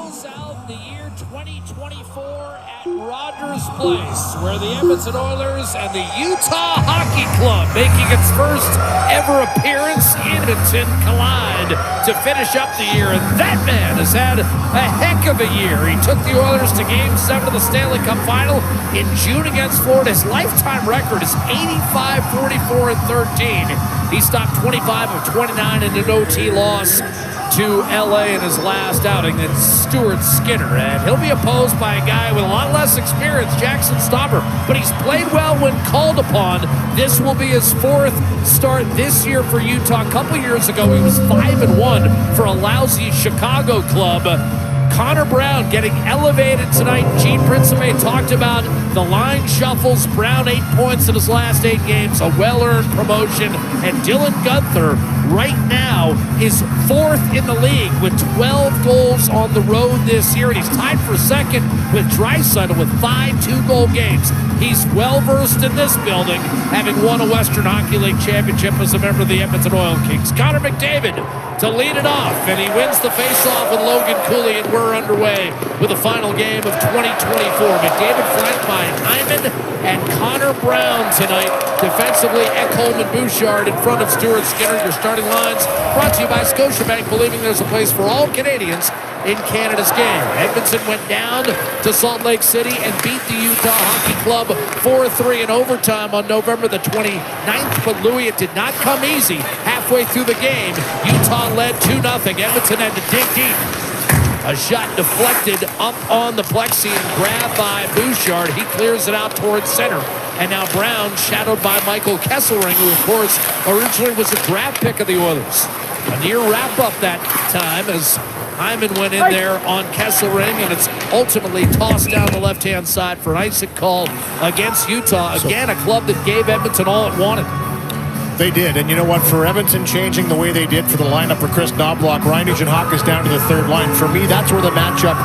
close out the year 2024 at Rogers Place, where the Edmonton Oilers and the Utah Hockey Club, making its first ever appearance in Edmonton, collide to finish up the year. And that man has had a heck of a year. He took the Oilers to Game 7 of the Stanley Cup Final in June against Florida. His lifetime record is 85, 44, and 13. He stopped 25 of 29 in an OT loss to LA in his last outing. It's Stuart Skinner, and he'll be opposed by a guy with a lot less experience, Jackson Stauber, but he's played well when called upon. This will be his fourth start this year for Utah. A couple years ago, he was 5-1 for a lousy Chicago club. Connor Brown getting elevated tonight. Gene Principe talked about the line shuffles. Brown 8 points in his last 8 games, a well-earned promotion. And Dylan Guenther right now is 4th in the league with 12 goals on the road this year. And he's tied for second with Draisaitl with 5 2-goal games. He's well-versed in this building, having won a Western Hockey League championship as a member of the Edmonton Oil Kings. Connor McDavid to lead it off, and he wins the face-off with Logan Cooley, and we're underway with the final game of 2024. McDavid flanked by Hyman and Connor Brown tonight. Defensively, Ekholm and Bouchard in front of Stuart Skinner. Your starting lines brought to you by Scotiabank, believing there's a place for all Canadians in Canada's game. Edmonton went down to Salt Lake City and beat the Utah Hockey Club 4-3 in overtime on November the 29th. But Louis, it did not come easy. Halfway through the game, Utah led 2-0. Edmonton had to dig deep. A shot deflected up on the plexi and grabbed by Bouchard. He clears it out towards center. And now Brown, shadowed by Michael Kesselring, who, of course, originally was a draft pick of the Oilers. A near wrap-up that time as Hyman went in there on Kesselring, and it's ultimately tossed down the left-hand side for an icing call against Utah. Again, a club that gave Edmonton all it wanted. They did, and you know what? For Edmonton changing the way they did for the lineup for Chris Knobloch, Ryan Nugent-Hopkins is down to the third line. For me, that's where the matchup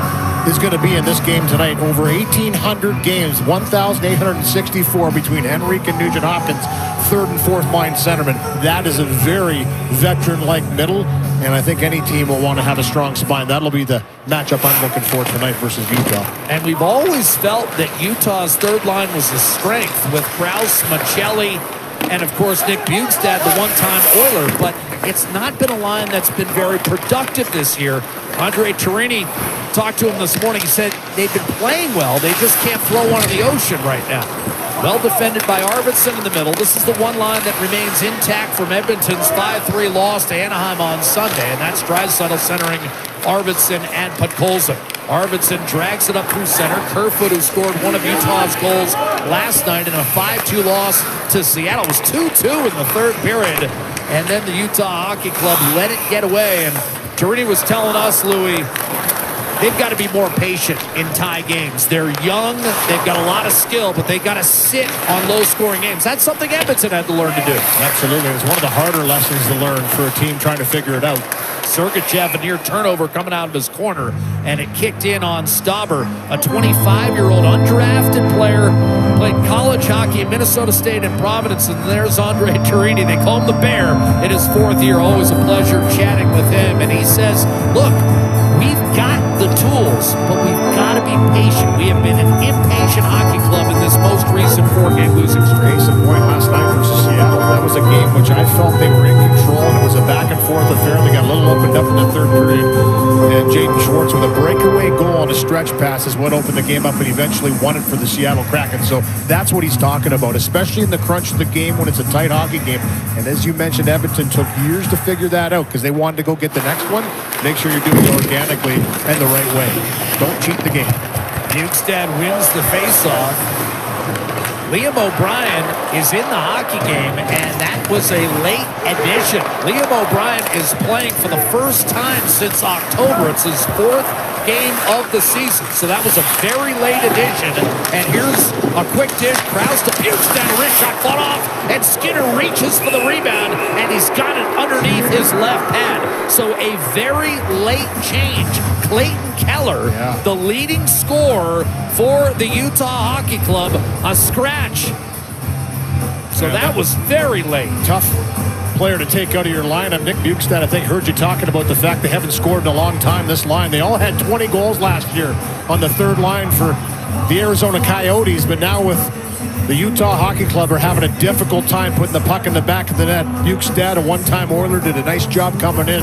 is going to be in this game tonight. Over 1,800 games, 1,864 between Henrique and Nugent-Hopkins, third and fourth line centerman. That is a very veteran-like middle, and I think any team will want to have a strong spine. That'll be the matchup I'm looking for tonight versus Utah. And we've always felt that Utah's third line was a strength with Krause, Machelli, and of course Nick Bjugstad, the one-time Oiler, but it's not been a line that's been very productive this year. Andre Torini talked to him this morning. He said they've been playing well, they just can't throw one in the ocean right now. Well defended by Arvidsson in the middle. This is the one line that remains intact from Edmonton's 5-3 loss to Anaheim on Sunday, and that's Draisaitl centering Arvidsson and Podkolzin. Arvidsson drags it up through center. Kerfoot, who scored one of Utah's goals last night in a 5-2 loss to Seattle. It was 2-2 in the third period, and then the Utah Hockey Club let it get away. And Torini was telling us, Louis, they've got to be more patient in tie games. They're young, they've got a lot of skill, but they've got to sit on low-scoring games. That's something Edmonton had to learn to do. Absolutely. It's one of the harder lessons to learn for a team trying to figure it out. Sergachev, a near turnover coming out of his corner, and it kicked in on Stauber, a 25-year-old undrafted player, played college hockey at Minnesota State and Providence, and there's Andre Torini. They call him the Bear in his 4th year. Always a pleasure chatting with him, and he says, look, we've got the tools, but we've got to be patient. We have been an impatient hockey club in this most recent 4-game losing streak. Case in point last night versus Seattle. That was a game which I felt they were in control, and it was a back-and-forth affair. They got a little opened up in the third period, and Jaden Schwartz with a breakaway goal on a stretch pass is what opened the game up and eventually won it for the Seattle Kraken. So that's what he's talking about, especially in the crunch of the game when it's a tight hockey game. And as you mentioned, Edmonton took years to figure that out because they wanted to go get the next one. Make sure you're doing it organically and the right way. Don't cheat the game. Bjugstad wins the faceoff. Liam O'Brien is in the hockey game, and that was a late addition. Liam O'Brien is playing for the first time since October. It's his 4th game of the season, so that was a very late addition. And here's a quick dish. Krause to Bjugstad, wrist shot fought off, and Skinner reaches for the rebound, and he's got it underneath his left pad. So a very late change. Clayton Keller, the leading scorer for the Utah Hockey Club, a scratch. So that was very late. Tough player to take out of your lineup. Nick Bukestad, I think, heard you talking about the fact they haven't scored in a long time, this line. They all had 20 goals last year on the third line for the Arizona Coyotes, but now with the Utah Hockey Club are having a difficult time putting the puck in the back of the net. Bukestad, a one-time Oiler, did a nice job coming in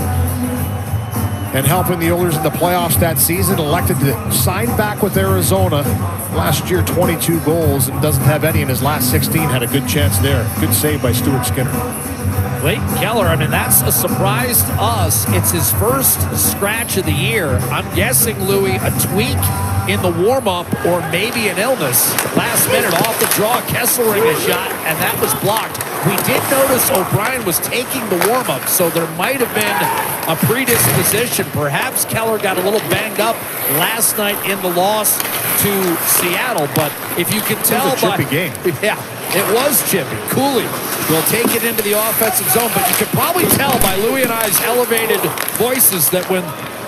and helping the Oilers in the playoffs that season. Elected to sign back with Arizona. Last year, 22 goals and doesn't have any in his last 16. Had a good chance there. Good save by Stuart Skinner. Clayton Keller, I mean, that's a surprise to us. It's his first scratch of the year. I'm guessing, Louis, a tweak in the warm-up or maybe an illness. Last minute off the draw, Kesselring a shot, and that was blocked. We did notice O'Brien was taking the warm-up, so there might have been a predisposition. Perhaps Keller got a little banged up last night in the loss to Seattle, but if you can tell it was a chippy game. Yeah, it was chippy. Cooley will take it into the offensive zone, but you can probably tell by Louis and I's elevated voices that when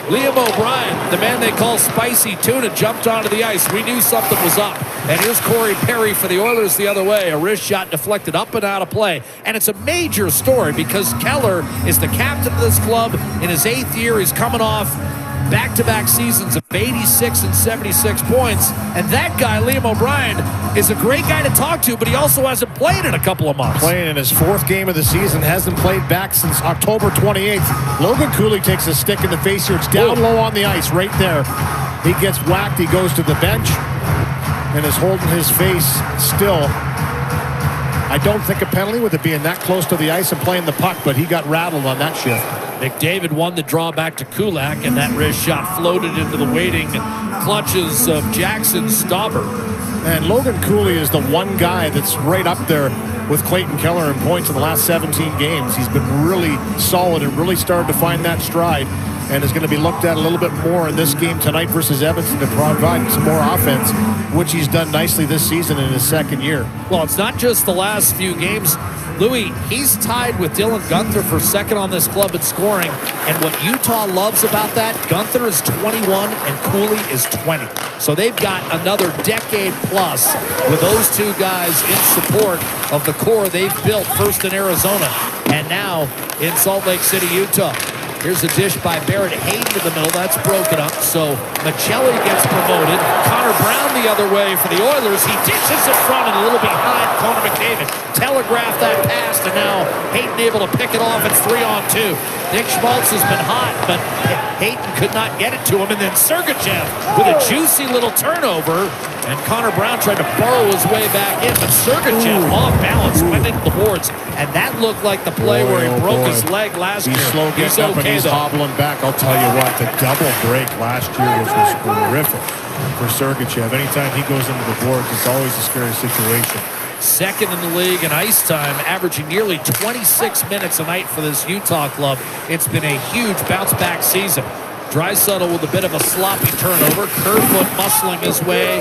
Liam O'Brien, the man they call Spicy Tuna, jumped onto the ice, we knew something was up. And here's Corey Perry for the Oilers the other way. A wrist shot deflected up and out of play. And it's a major story because Keller is the captain of this club. In his 8th year, he's coming off back-to-back seasons of 86 and 76 points. And that guy, Liam O'Brien, is a great guy to talk to, but he also hasn't played in a couple of months. Playing in his 4th game of the season, hasn't played back since October 28th. Logan Cooley takes a stick in the face here. It's down low on the ice right there. He gets whacked. He goes to the bench and is holding his face still. I don't think a penalty with it being that close to the ice and playing the puck, but he got rattled on that shift. McDavid won the draw back to Kulak, and that wrist shot floated into the waiting clutches of Jackson Stauber. And Logan Cooley is the one guy that's right up there with Clayton Keller in points in the last 17 games. He's been really solid and really started to find that stride, and is going to be looked at a little bit more in this game tonight versus Edmonton to provide some more offense, which he's done nicely this season in his 2nd year. Well, it's not just the last few games. Louis, he's tied with Dylan Guenther for 2nd on this club in scoring. And what Utah loves about that, Guenther is 21 and Cooley is 20. So they've got another decade plus with those two guys in support of the core they've built, first in Arizona and now in Salt Lake City, Utah. Here's a dish by Barrett Hayden in the middle. That's broken up. So Michelli gets promoted. Connor Brown the other way for the Oilers. He dishes in front and a little behind Connor McDavid. Telegraphed that pass, and now Hayden able to pick it off. It's 3-on-2. Nick Schmaltz has been hot, but Hayden could not get it to him. And then Sergachev with a juicy little turnover. And Connor Brown tried to burrow his way back in, but Sergachev off balance went into the boards. And that looked like the play where he broke his leg last year. He's slow getting up and he's hobbling back. I'll tell you what, the double break last year was horrific for Sergachev. Anytime he goes into the boards, it's always a scary situation. 2nd in the league in ice time, averaging nearly 26 minutes a night for this Utah club. It's been a huge bounce-back season. Draisaitl with a bit of a sloppy turnover. Kerfoot muscling his way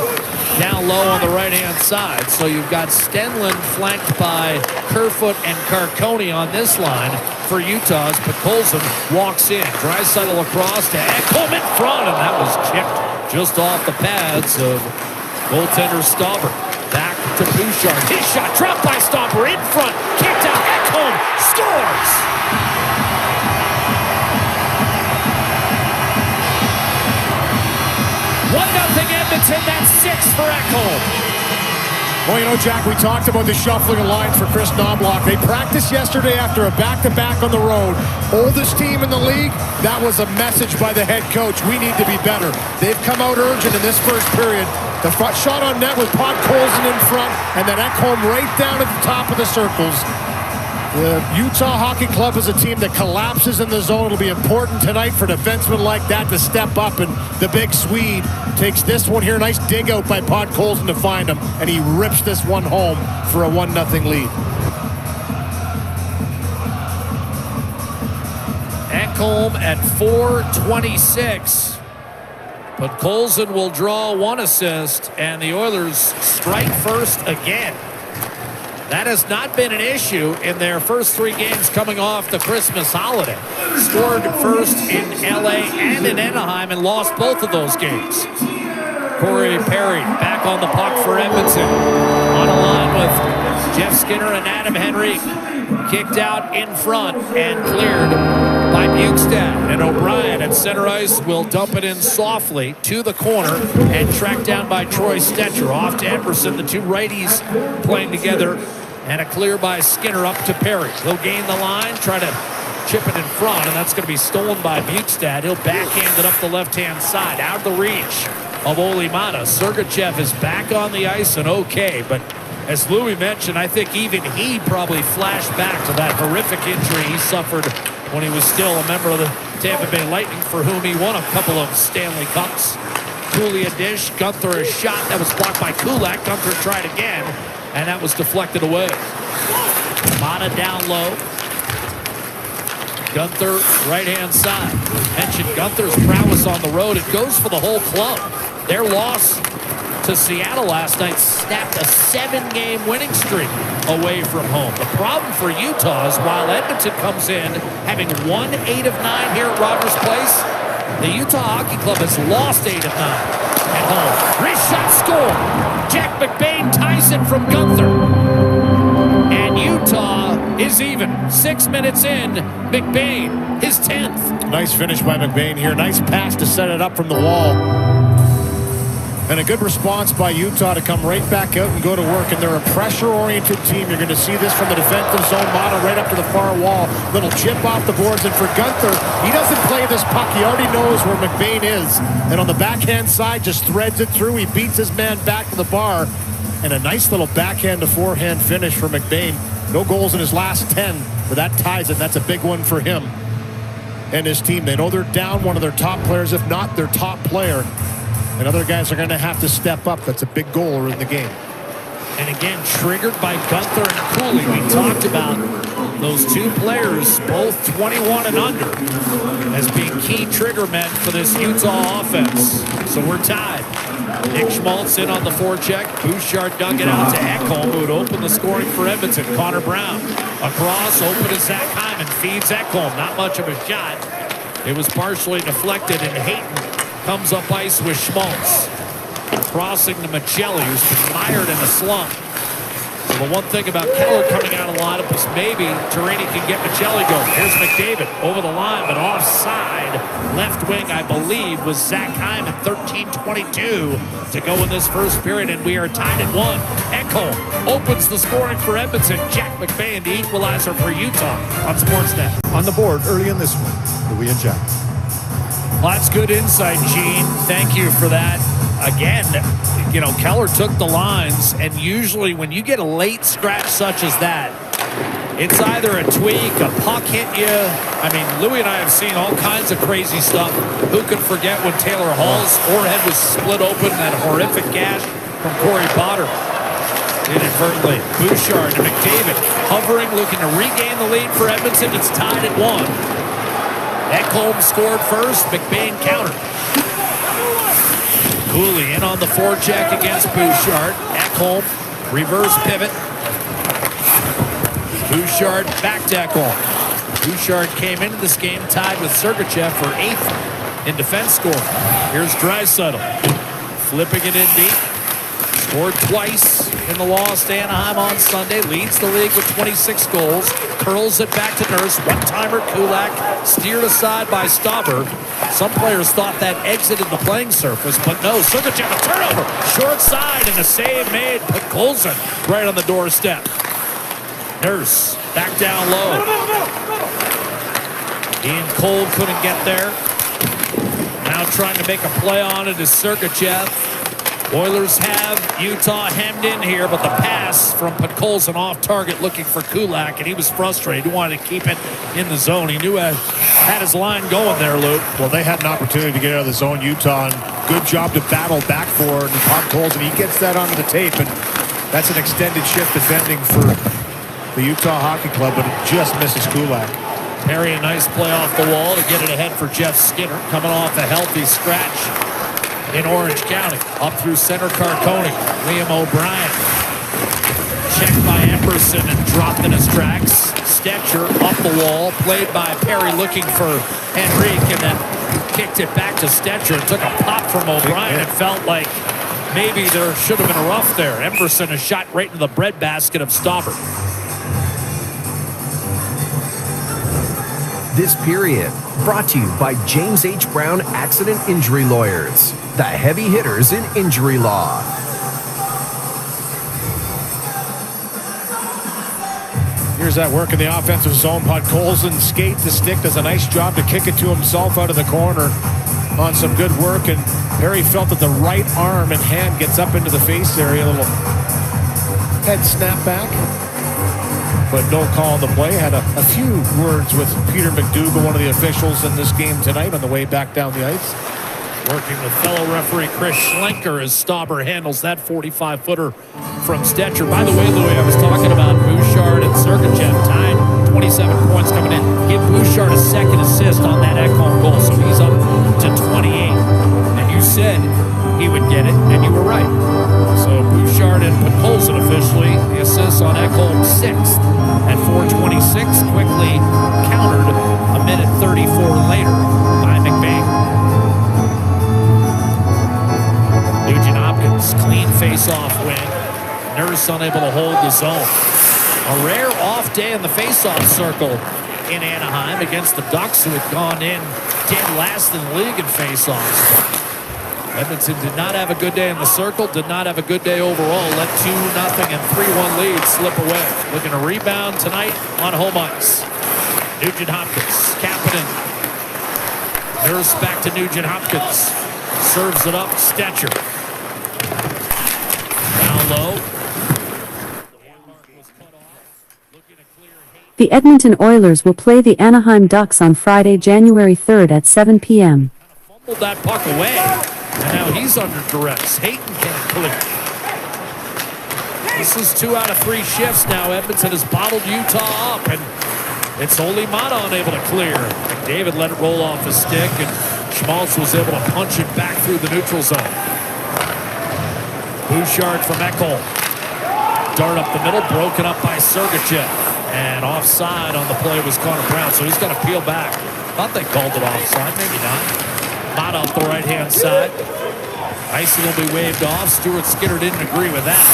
down low on the right-hand side. So you've got Stenlund flanked by Kerfoot and Carcone on this line for Utah's. But Colson walks in. Draisaitl across to Ekholm in front, and that was chipped just off the pads of goaltender Stauber. Back to Bouchard. His shot dropped by Stauber in front. Kicked out. Ekholm scores! 1-0 Edmonton, that's 6 for Ekholm. Well, you know, Jack, we talked about the shuffling of lines for Chris Knobloch. They practiced yesterday after a back-to-back on the road. Oldest team in the league, that was a message by the head coach. We need to be better. They've come out urgent in this first period. The shot on net with Podkolzin in front, and then Ekholm right down at the top of the circles. The Utah Hockey Club is a team that collapses in the zone. It'll be important tonight for defensemen like that to step up, and the big Swede takes this one here. Nice dig out by Podkolzin to find him, and he rips this one home for a 1-0 lead. Ekholm at 4:26. But Colson will draw 1 assist, and the Oilers strike first again. That has not been an issue in their first 3 games coming off the Christmas holiday. Scored first in LA and in Anaheim and lost both of those games. Corey Perry back on the puck for Edmonton. On a line with Jeff Skinner and Adam Henry. Kicked out in front and cleared by Bukestad. And O'Brien at center ice will dump it in softly to the corner and tracked down by Troy Stetcher. Off to Emerson, the two righties playing together. And a clear by Skinner up to Perry. He'll gain the line, try to chip it in front, and that's going to be stolen by Bukestad. He'll backhand it up the left-hand side, out of the reach of Olimata. Sergachev is back on the ice and okay, but as Louis mentioned, I think even he probably flashed back to that horrific injury he suffered when he was still a member of the Tampa Bay Lightning, for whom he won a couple of Stanley Cups. Cooley a dish, Gunther a shot that was blocked by Kulak. Gunther tried again, and that was deflected away. Mata down low. Gunther, right-hand side. Mentioned Gunther's prowess on the road. It goes for the whole club. Their loss to Seattle last night snapped a 7-game winning streak away from home. The problem for Utah is while Edmonton comes in having won 8 of 9 here at Rogers Place, the Utah Hockey Club has lost 8 of 9 at home. Wrist shot score. Jack McBain ties it from Gunther. And Utah is even. 6 minutes in, McBain, his 10th. Nice finish by McBain here. Nice pass to set it up from the wall. And a good response by Utah to come right back out and go to work. And they're a pressure-oriented team. You're going to see this from the defensive zone. Mata right up to the far wall. Little chip off the boards. And for Gunther, he doesn't play this puck. He already knows where McBain is. And on the backhand side, just threads it through. He beats his man back to the bar. And a nice little backhand to forehand finish for McBain. No goals in his last 10, but that ties it. That's a big one for him and his team. They know they're down one of their top players, if not their top player. And other guys are going to have to step up. That's a big goal in the game. And again, triggered by Gunther and Cooley. We talked about those two players, both 21 and under, as being key trigger men for this Utah offense. So we're tied. Nick Schmaltz in on the forecheck. Bouchard dug it out to Ekholm, who would open the scoring for Edmonton. Connor Brown across, open to Zach Hyman, feeds Ekholm. Not much of a shot. It was partially deflected, and Hayton comes up ice with Schmaltz. Crossing to Michelli, who's been mired in a slump. So the one thing about Keller coming out of the lineup is maybe Torini can get Michelli going. Here's McDavid over the line, but offside. Left wing, I believe, was Zach Hyman. 13:22 to go in this first period, and we are tied at 1. Ekholm opens the scoring for Edmonton. Jack McBain, the equalizer for Utah on Sportsnet. On the board early in this one, Louis and Jack. Well, that's good insight, Gene. Thank you for that. Again, you know, Keller took the lines, and usually when you get a late scratch such as that, it's either a tweak, a puck hit you. I mean, Louis and I have seen all kinds of crazy stuff. Who could forget when Taylor Hall's forehead was split open, that horrific gash from Corey Potter inadvertently. Bouchard to McDavid, hovering, looking to regain the lead for Edmonton. It's tied at 1. Ekholm scored first. McBain countered. Cooley in on the forecheck against Bouchard. Ekholm, reverse pivot. Bouchard back to Ekholm. Bouchard came into this game tied with Sergachev for 8th in defense scoring. Here's Draisaitl, flipping it in deep. Scored twice in the loss to Anaheim on Sunday. Leads the league with 26 goals. Curls it back to Nurse. One-timer Kulak steered aside by Stauber. Some players thought that exited the playing surface, but no. Sergachev, a turnover. Short side and a save made. Colson right on the doorstep. Nurse back down low. Ian Cole couldn't get there. Now trying to make a play on it is Sergachev. Oilers have Utah hemmed in here, but the pass from Podkolzin off target looking for Kulak, and he was frustrated. He wanted to keep it in the zone. He knew had his line going there, Luke. Well, they had an opportunity to get out of the zone, Utah, and good job to battle back for Podkolzin. He gets that onto the tape, and that's an extended shift defending for the Utah Hockey Club, but it just misses Kulak. Perry, a nice play off the wall to get it ahead for Jeff Skinner, coming off a healthy scratch in Orange County. Up through center Carcone. Liam O'Brien. Checked by Emerson and dropped in his tracks. Stetcher up the wall. Played by Perry looking for Henrique, and then kicked it back to Stetcher. Took a pop from O'Brien. It felt like maybe there should have been a rough there. Emerson is shot right into the breadbasket of Stauber. this period. Brought to you by James H. Brown Accident Injury Lawyers, the heavy hitters in injury law. Here's that work in the offensive zone. Podkolzin skates the stick, does a nice job to kick it to himself out of the corner on some good work. And Perry felt that the right arm and hand gets up into the face area. A little head snap back, but no call on the play. Had a few words with Peter McDougall, one of the officials in this game tonight, on the way back down the ice. Working with fellow referee Chris Schlenker as Stauber handles that 45-footer from Stetcher. By the way, Louis, I was talking about Bouchard and Sergachev tied 27 points coming in. Give Bouchard a second assist on that Ekholm goal, so he's up to 28. And you said he would get it, and you were right. So Bouchard and Podkolzin officially the assists on Ekholm 6th at 4:26, quickly countered a minute 34 later by McBain. Nugent Hopkins, clean face-off win. Nurse unable to hold the zone. A rare off day in the face-off circle in Anaheim against the Ducks, who had gone in dead last in the league in face-offs. Edmonton did not have a good day in the circle, did not have a good day overall. Let 2-0 and 3-1 lead slip away. Looking to rebound tonight on home ice. Nugent Hopkins, Kapanen. Nurse back to Nugent Hopkins. Serves it up, Stetcher. Down low. The Edmonton Oilers will play the Anaheim Ducks on Friday, January 3rd at 7 p.m. Fumbled that puck away, and now he's under duress. Hayton can't clear. This is 2 out of 3 shifts now. Edmonton has bottled Utah up, and it's only Mata unable to clear. McDavid let it roll off his stick, and Schmaltz was able to punch it back through the neutral zone. Bouchard from Ekholm. Dart up the middle, broken up by Sergachev. And offside on the play was Connor Brown, so he's got to peel back. Thought they called it offside, maybe not. Not off the right-hand side. Icing will be waved off. Stuart Skinner didn't agree with that.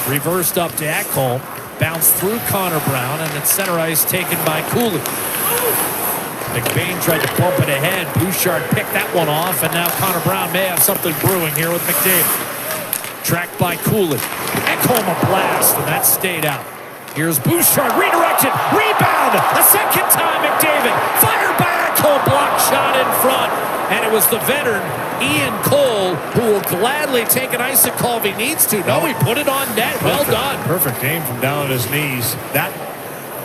Reversed up to Ekholm. Bounced through Connor Brown, and at center ice taken by Cooley. McBain tried to bump it ahead. Bouchard picked that one off, and now Connor Brown may have something brewing here with McDavid. Tracked by Cooley. Ekholm a blast, and that stayed out. Here's Bouchard, redirected, rebound, a second time McDavid, fired by Ekholm, block shot in front, and it was the veteran Ian Cole who will gladly take an icing call if he needs to. No, he put it on net. Well done. Perfect aim from down at his knees. That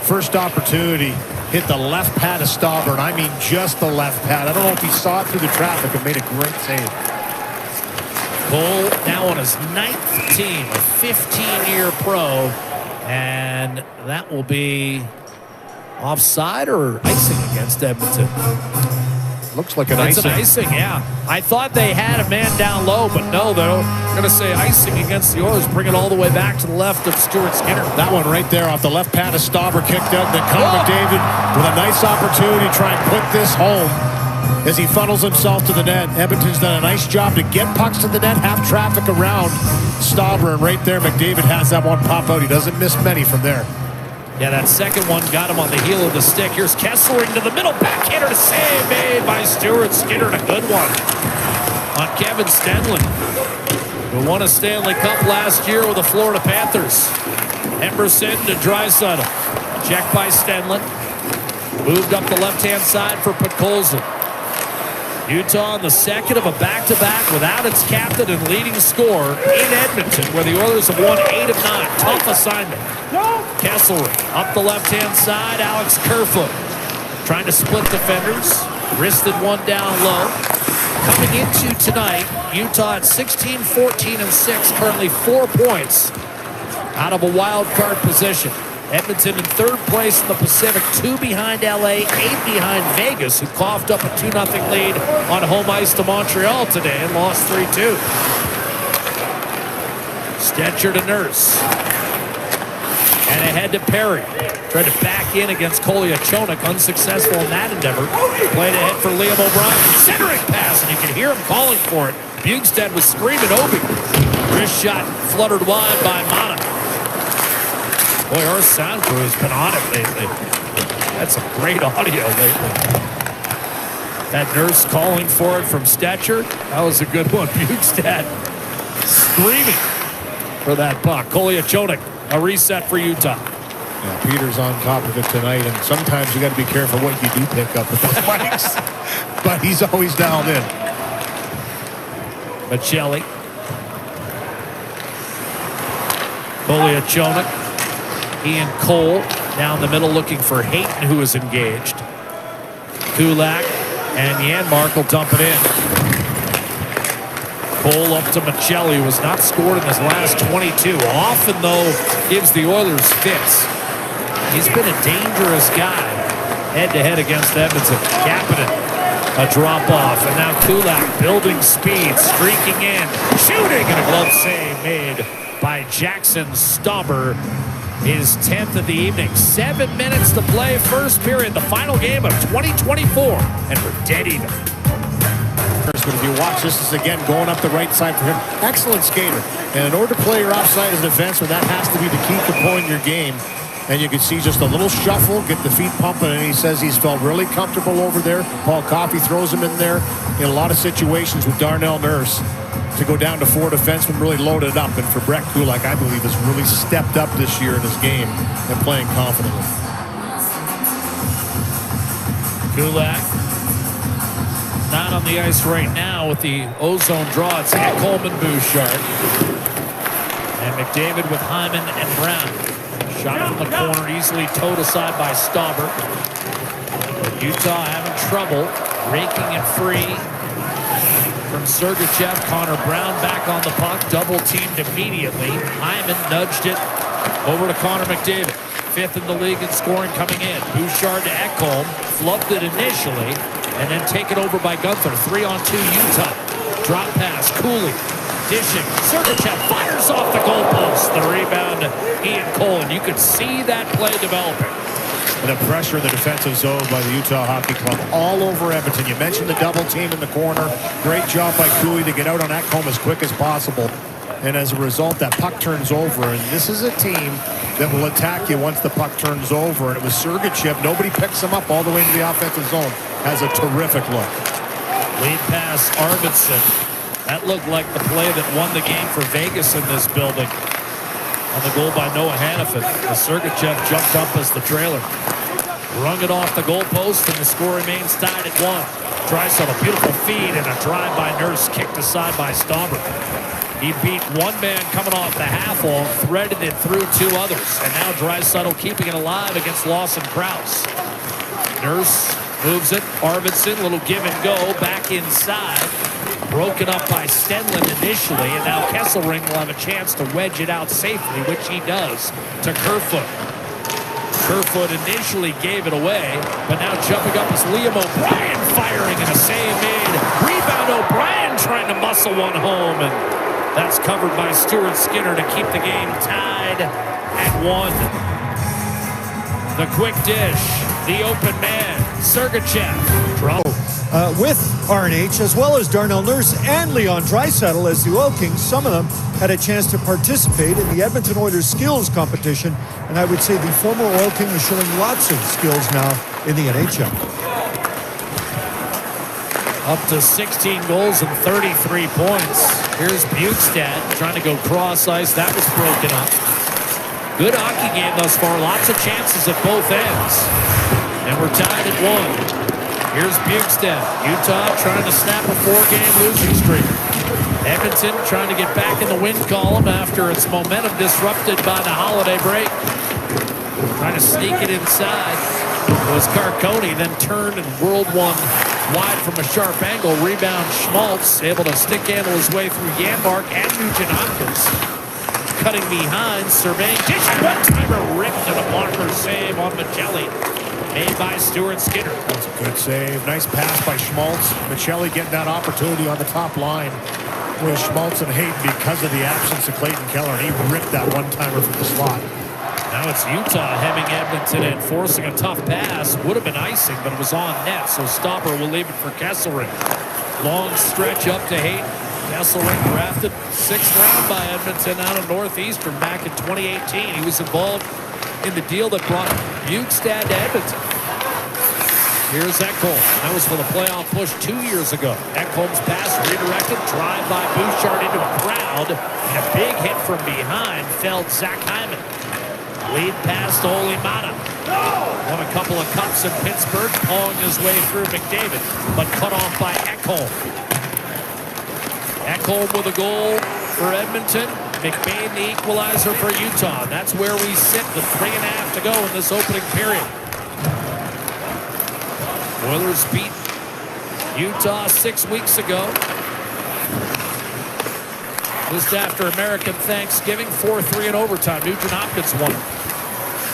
first opportunity hit the left pad of Stauber, and I mean just the left pad. I don't know if he saw it through the traffic and made a great save. Cole now on his 9th team, a 15-year pro. And that will be offside or icing against Edmonton. Looks like an icing. It's an icing, yeah. I thought they had a man down low, but no, they're going to say icing against the Oilers. Bring it all the way back to the left of Stuart Skinner. That one right there off the left pad of Stauber kicked out. Then Connor McDavid with a nice opportunity to try and put this home as he funnels himself to the net. Edmonton's done a nice job to get pucks to the net, have traffic around Stauber, and right there McDavid has that one pop out. He doesn't miss many from there. Yeah, that second one got him on the heel of the stick. Here's Kessler into the middle, backhander to save made by Stuart Skinner, and a good one on Kevin Stenlund, who won a Stanley Cup last year with the Florida Panthers. Emerson to Draisaitl, checked by Stenlund, moved up the left-hand side for Podkolzin. Utah on the second of a back-to-back without its captain and leading scorer in Edmonton, where the Oilers have won 8 of 9. Tough assignment. Kessler up the left-hand side. Alex Kerfoot trying to split defenders. Wristed one down low. Coming into tonight, Utah at 16, 14, and 6. Currently 4 points out of a wild card position. Edmonton in 3rd place in the Pacific, 2 behind LA, 8 behind Vegas, who coughed up a 2-0 lead on home ice to Montreal today and lost 3-2. Stetcher to Nurse. And ahead to Perry. Tried to back in against Kolyachonok, unsuccessful in that endeavor. Played ahead for Liam O'Brien. Centering pass, and you can hear him calling for it. Bjugstad was screaming Obi. Wrist shot fluttered wide by Mata. Boy, our sound crew has been on it lately. had some great audio lately. That Nurse calling for it from Stetcher. That was a good one. Bukestad screaming for that puck. Koliachonik, a reset for Utah. Yeah, Peter's on top of it tonight, and sometimes you got to be careful what you do pick up with those mics. But he's always dialed in. Michelli. Koliachonik. Ian Cole down the middle looking for Hayton, who is engaged. Kulak and Janmark will dump it in. Cole up to Michelli, who has not scored in his last 22. Often, though, gives the Oilers fits. He's been a dangerous guy head-to-head against Edmonton. Kapanen, a drop-off, and now Kulak building speed, streaking in, shooting, and a glove save made by Jackson Stauber. His 10th of the evening. 7 minutes to play, first period, the final game of 2024, and we're dead even. But if you watch, this is again going up the right side for him. Excellent skater. And in order to play your offside as a defenseman, that has to be the key component in your game. And you can see just a little shuffle, get the feet pumping, and he says he's felt really comfortable over there. Paul Coffey throws him in there in a lot of situations with Darnell Nurse. To go down to 4 defensemen, really loaded up. And for Brett Kulak, I believe, has really stepped up this year in his game and playing confidently. Kulak not on the ice right now with the ozone draw. It's Coleman, Bouchard. And McDavid with Hyman and Brown. Shot from the corner, easily towed aside by Stauber. But Utah having trouble raking it free from Sergachev. Connor Brown back on the puck, double teamed immediately. Hyman nudged it over to Connor McDavid. 5th in the league in scoring coming in. Bouchard to Ekholm, flubbed it initially, and then taken over by Gunther. 3-on-2 Utah. Drop pass, Cooley dishing. Sergachev fires off the goalpost. The rebound, Ian Cole, and you could see that play developing. And the pressure in the defensive zone by the Utah Hockey Club all over Edmonton. You mentioned the double team in the corner. Great job by Cooley to get out on Ekholm as quick as possible. And as a result, that puck turns over. And this is a team that will attack you once the puck turns over. And it was Sergachev. Nobody picks him up all the way into the offensive zone. Has a terrific look. Lead pass, Arvidsson. That looked like the play that won the game for Vegas in this building. On the goal by Noah Hannafin. As Sergachev jumped up as the trailer. Rung it off the goalpost, and the score remains tied at 1. Draisaitl, a beautiful feed, and a drive by Nurse, kicked aside by Stauber. He beat one man coming off the half wall, threaded it through 2 others, and now Draisaitl keeping it alive against Lawson Krause. Nurse moves it. Arvidsson, little give and go, back inside. Broken up by Stenlund initially, and now Kesselring will have a chance to wedge it out safely, which he does, to Kerfoot. Kerfoot initially gave it away, but now jumping up is Liam O'Brien firing, and a save made. Rebound, O'Brien trying to muscle one home, and that's covered by Stuart Skinner to keep the game tied at 1. The quick dish, the open man, Sergachev. Drop. With RNH, as well as Darnell Nurse and Leon Draisaitl as the Oil Kings, some of them had a chance to participate in the Edmonton Oilers skills competition, and I would say the former Oil King is showing lots of skills now in the NHL. Up to 16 goals and 33 points. Here's Bukestad trying to go cross ice. That was broken up. Good hockey game thus far. Lots of chances at both ends. And we're tied at 1. Here's Bukestad. Utah trying to snap a 4-game losing streak. Edmonton trying to get back in the win column after its momentum disrupted by the holiday break. Trying to sneak it inside. It was Carcone, then turned and whirled one wide from a sharp angle. Rebound Schmaltz, able to stick handle his way through Janmark and Nugent Hopkins. Cutting behind, surveying, dishing one-timer, ripped, and a blocker save on Michelli. Made by Stuart Skinner. That's a good save. Nice pass by Schmaltz. Michelli getting that opportunity on the top line with Schmaltz and Hayden because of the absence of Clayton Keller. And he ripped that one-timer from the slot. Now it's Utah hemming Edmonton and forcing a tough pass. Would have been icing, but it was on net, so Stauber will leave it for Kesselring. Long stretch up to Hayden. Kesselring drafted 6th round by Edmonton out of Northeastern back in 2018. He was involved in the deal that brought Bukestad to Edmonton. Here's Ekholm. That was for the playoff push 2 years ago. Ekholm's pass redirected, drive by Bouchard into a crowd, and a big hit from behind felled Zach Hyman. Lead pass to Olimata. Won a couple of cups in Pittsburgh, pawing his way through McDavid, but cut off by Ekholm. Ekholm with a goal for Edmonton. McBain the equalizer for Utah. That's where we sit with 3.5 to go in this opening period. Oilers beat Utah 6 weeks ago. Just after American Thanksgiving, 4-3 in overtime. Nugent Hopkins won it.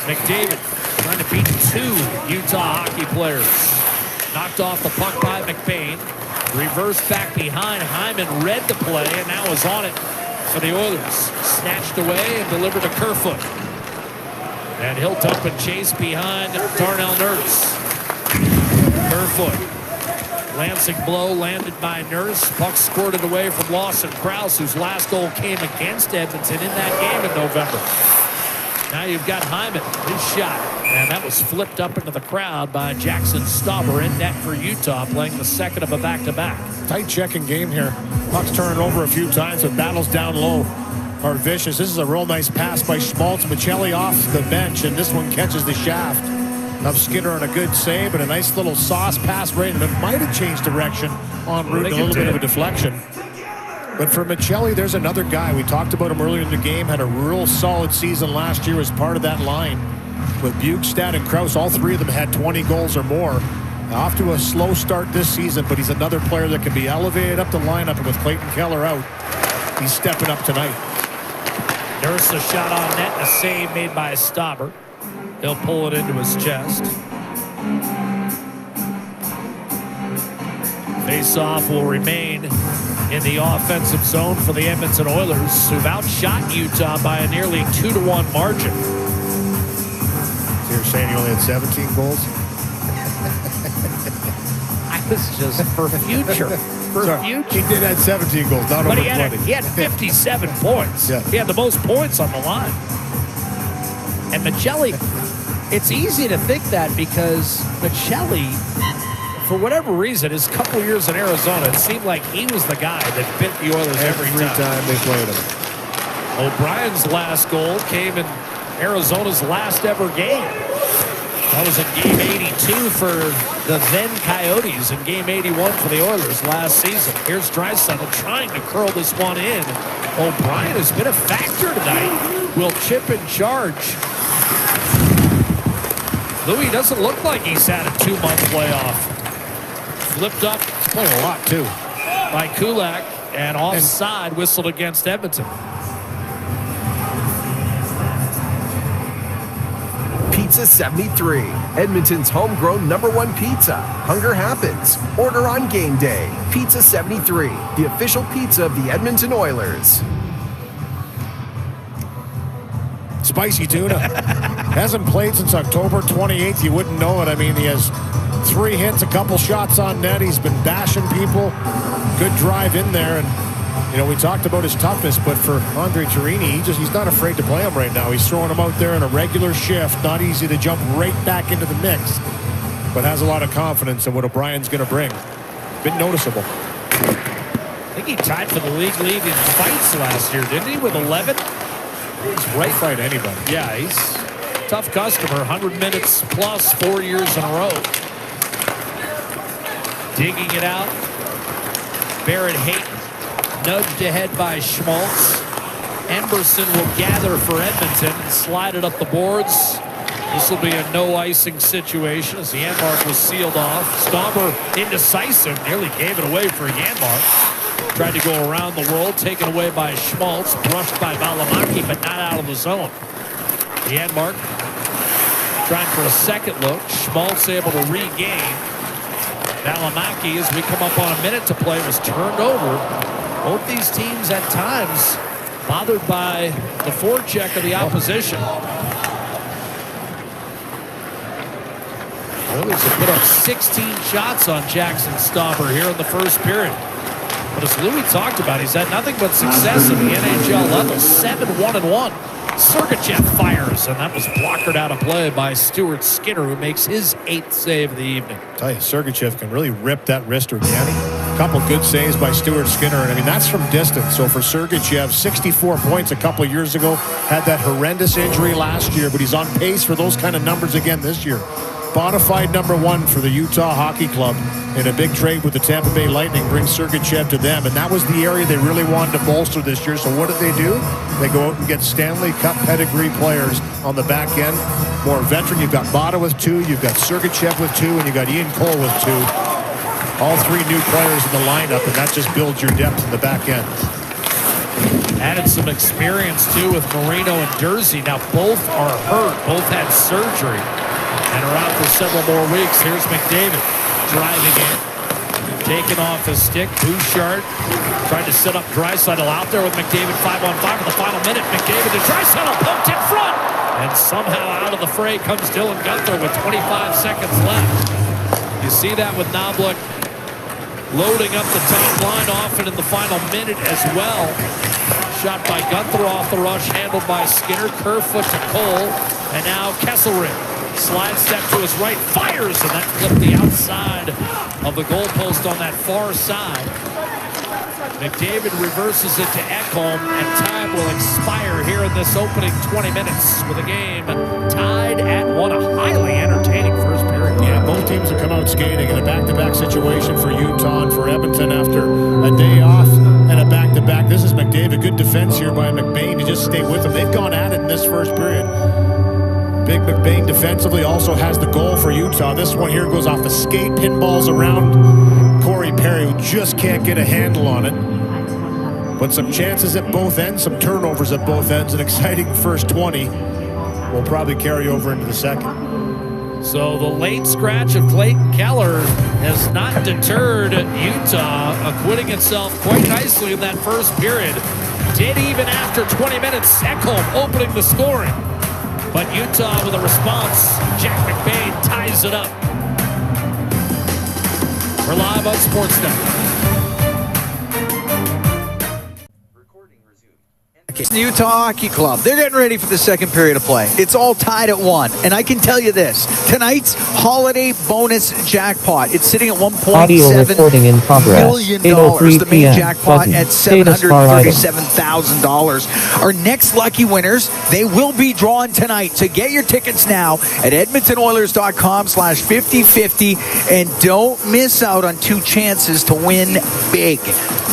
McDavid trying to beat 2 Utah hockey players. Knocked off the puck by McBain. Reversed back behind. Hyman read the play and now is on it for the Oilers. Snatched away and delivered to Kerfoot. And he'll dump and chase behind Darnell Nurse. Kerfoot. Lancing blow landed by Nurse. Puck squirted away from Lawson Krause, whose last goal came against Edmonton in that game in November. Now you've got Hyman, his shot. And that was flipped up into the crowd by Jackson Stauber in net for Utah, playing the second of a back-to-back. Tight checking game here. Puck's turning over a few times, but battles down low are vicious. This is a real nice pass by Schmaltz. Michelli off the bench, and this one catches the shaft of Skinner on a good save, and a nice little sauce pass right, and it might have changed direction en route, a little bit of a deflection. But for Michelli, there's another guy. We talked about him earlier in the game, had a real solid season last year as part of that line. With Bukestad and Krause, all three of them had 20 goals or more. Off to a slow start this season, but he's another player that can be elevated up the lineup, and with Clayton Keller out, he's stepping up tonight. Nurse a shot on net, a save made by Stauber. He'll pull it into his chest. Face-off will remain in the offensive zone for the Edmonton Oilers, who've outshot Utah by a nearly 2-1 margin. So you're saying he only had 17 goals? I was just for future. He did have 17 goals, not but over 20. He had 57 points. Yeah. He had the most points on the line. And Michelli, it's easy to think that because Michelli, for whatever reason, his couple years in Arizona, it seemed like he was the guy that bit the Oilers every time they played him. O'Brien's last goal came in Arizona's last ever game. That was in Game 82 for the then Coyotes and Game 81 for the Oilers last season. Here's Draisaitl trying to curl this one in. O'Brien has been a factor tonight. Will Chip in charge. Louis doesn't look like he's had a 2-month playoff. Flipped up. He's playing a lot, too. By Kulak, and offside whistled against Edmonton. Pizza 73, Edmonton's homegrown #1 pizza. Hunger happens. Order on game day. Pizza 73, the official pizza of the Edmonton Oilers. Spicy tuna. Hasn't played since October 28th. You wouldn't know it. I mean, he has 3 hits, a couple shots on net. He's been bashing people. Good drive in there. And, you know, we talked about his toughness, but for Andre Torini, he's not afraid to play him right now. He's throwing him out there in a regular shift. Not easy to jump right back into the mix, but has a lot of confidence in what O'Brien's going to bring. Been noticeable. I think he tied for the league lead in fights last year, didn't he, with 11? He's right fight anybody. Yeah, he's a tough customer. 100 minutes plus 4 years in a row. Digging it out. Barrett Hayton nudged ahead by Schmaltz. Emberson will gather for Edmonton and slide it up the boards. This will be a no icing situation as the Janmark was sealed off. Stauber indecisive, nearly gave it away for Janmark. Tried to go around the world, taken away by Schmaltz, brushed by Valimaki, but not out of the zone. Janmark trying for a second look. Schmaltz able to regain. Valimaki, as we come up on a minute to play, was turned over. Both these teams at times bothered by the forecheck of the opposition. Oilers have put up 16 shots on Jackson Stauber here in the first period. But as Louis talked about, he's had nothing but success at the NHL level. 7-1-1. Sergachev fires, and that was blockered out of play by Stuart Skinner, who makes his 8th save of the evening. I tell you, Sergachev can really rip that wrister, can he? A couple good saves by Stuart Skinner, and I mean, that's from distance. So for Sergachev, 64 points a couple years ago, had that horrendous injury last year, but he's on pace for those kind of numbers again this year. Bonafide number 1 for the Utah Hockey Club in a big trade with the Tampa Bay Lightning brings Sergachev to them, and that was the area they really wanted to bolster this year. So what did they do? They go out and get Stanley Cup pedigree players on the back end. More veteran. You've got Bada with 2, you've got Sergachev with 2, and you've got Ian Cole with 2. All 3 new players in the lineup, and that just builds your depth in the back end. Added some experience, too, with Marino and Dursey. Now, both are hurt. Both had surgery and are out for several more weeks. Here's McDavid driving in. Taken off his stick. Bouchard tried to set up Draisaitl out there with McDavid 5-on-5 in the final minute. McDavid to Draisaitl, poked in front. And somehow out of the fray comes Dylan Guenther with 25 seconds left. You see that with Knoblauch loading up the top line often in the final minute as well. Shot by Guenther off the rush, handled by Skinner. Kerfoot to Cole. And now Kesselring. Slide step to his right, fires, and that clipped the outside of the goalpost on that far side. McDavid reverses it to Ekholm, and time will expire here in this opening 20 minutes with a game tied at 1. A highly entertaining first period. Yeah, both teams have come out skating in a back-to-back situation for Utah and for Edmonton after a day off and a back-to-back. This is McDavid. Good defense here by McBain to just stay with him. They've gone at it in this first period. Big McBain defensively also has the goal for Utah. This one here goes off the skate, pinballs around Corey Perry, who just can't get a handle on it. But some chances at both ends, some turnovers at both ends. An exciting first 20 will probably carry over into the second. So the late scratch of Clayton Keller has not deterred Utah, acquitting itself quite nicely in that first period. Did even after 20 minutes. Ekholm opening the scoring. But Utah with a response. Jack McBain ties it up. We're live on Sportsnet. The Utah Hockey Club, they're getting ready for the second period of play. It's all tied at 1. And I can tell you this, tonight's holiday bonus jackpot, it's sitting at $1.7 million. The main jackpot at $737,000. Our next lucky winners, they will be drawn tonight. So get your tickets now at EdmontonOilers.com/5050 and don't miss out on 2 chances to win big.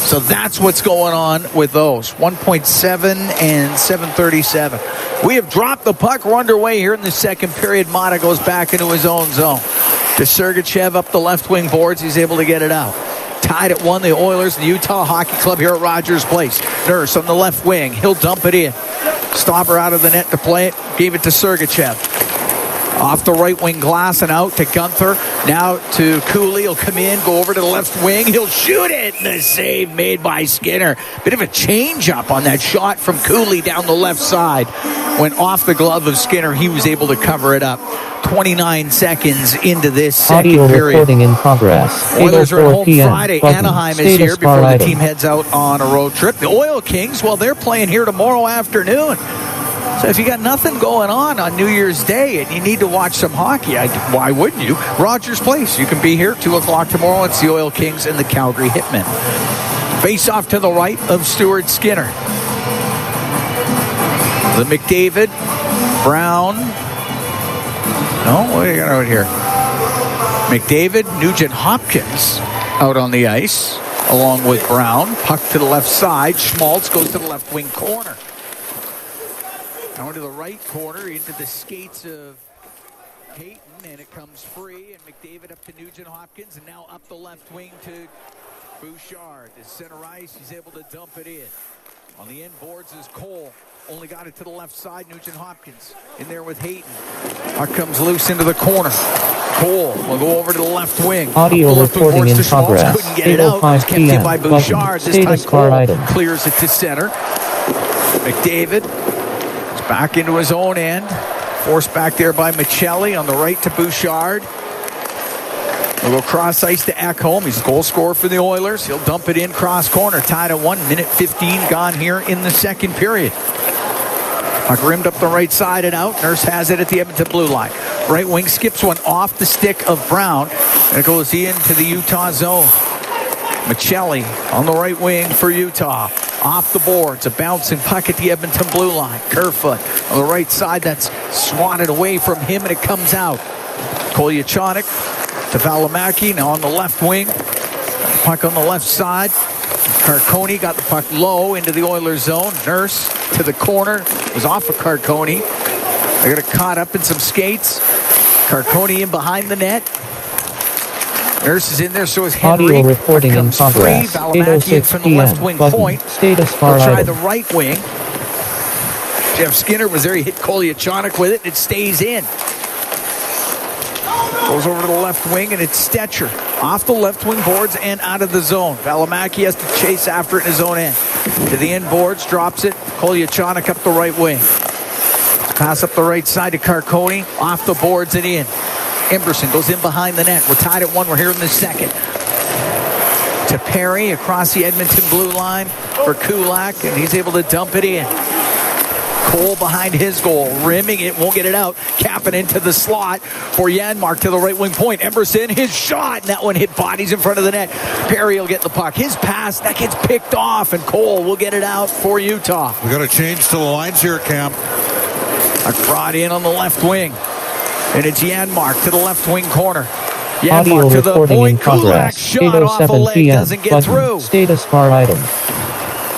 So that's what's going on with those. 1.7 and 737. We have dropped the puck. We're underway here in the second period. Mata goes back into his own zone. To Sergachev up the left wing boards. He's able to get it out. Tied at 1, the Oilers, the Utah Hockey Club here at Rogers Place. Nurse on the left wing. He'll dump it in. Stopper out of the net to play it. Gave it to Sergachev. Off the right wing glass and out to Guenther. Now to Cooley. He'll come in, go over to the left wing. He'll shoot it. And the save made by Skinner. Bit of a change up on that shot from Cooley down the left side. Went off the glove of Skinner. He was able to cover it up. 29 seconds into this second period. Recording in progress. Oilers are at home Friday. Anaheim is here before the team heads out on a road trip. The Oil Kings, well, they're playing here tomorrow afternoon. So if you got nothing going on New Year's Day and you need to watch some hockey, why wouldn't you? Rogers Place. You can be here 2 o'clock tomorrow. It's the Oil Kings and the Calgary Hitmen. Face off to the right of Stuart Skinner. The McDavid, Brown. No, what do you got out here? McDavid, Nugent Hopkins out on the ice along with Brown. Puck to the left side. Schmaltz goes to the left wing corner. Down to the right corner into the skates of Payton, and it comes free, and McDavid up to Nugent Hopkins, and now up the left wing to Bouchard. The center ice, he's able to dump it in. On the end boards is Cole. Only got it to the left side, Nugent Hopkins. In there with Hayton. Puck comes loose into the corner. Cole will go over to the left wing. Audio recording in progress. Couldn't get it out. It was kept in by Bouchard. This time Cole clears it to center. McDavid back into his own end. Forced back there by Michelli on the right to Bouchard. We'll go cross ice to Ekholm. He's a goal scorer for the Oilers. He'll dump it in cross corner. Tied at 1 minute 15 gone here in the second period. Puck rimmed up the right side and out. Nurse has it at the Edmonton blue line. Right wing skips one off the stick of Brown. And it goes into the Utah zone. Michelli on the right wing for Utah. Off the boards, a bouncing puck at the Edmonton blue line. Kerfoot on the right side, that's swatted away from him, and it comes out. Kolyachonik to Valimaki, now on the left wing. Puck on the left side. Carconi got the puck low into the Oilers zone. Nurse to the corner, was off of Carconi. They got it caught up in some skates. Carconi in behind the net. Nurse is in there, so is Henry. Audio recording in progress. Valimaki in from the left wing point. Status He'll bar try item. the right wing. Jeff Skinner was there. He hit Kolyachonik with it, and it stays in. Goes over to the left wing, and it's Stetcher. Off the left wing boards and out of the zone. Valimaki has to chase after it in his own end. To the end boards, drops it. Kolyachonik up the right wing. Pass up the right side to Carconi. Off the boards and in. Emberson goes in behind the net. We're tied at 1. We're here in the second. To Perry across the Edmonton blue line for Kulak, and he's able to dump it in. Cole behind his goal, rimming it, won't get it out. Capping into the slot for Janmark to the right wing point. Emberson, his shot, and that one hit bodies in front of the net. Perry will get the puck. His pass, that gets picked off, and Cole will get it out for Utah. We got to change to the lines here, Cam. Brought in on the left wing. And it's Janmark to the left wing corner. Audio Janmark to the recording in point. Kulak progress. shot off a 8:07 leg. p.m. Doesn't get Button. through. Status bar item.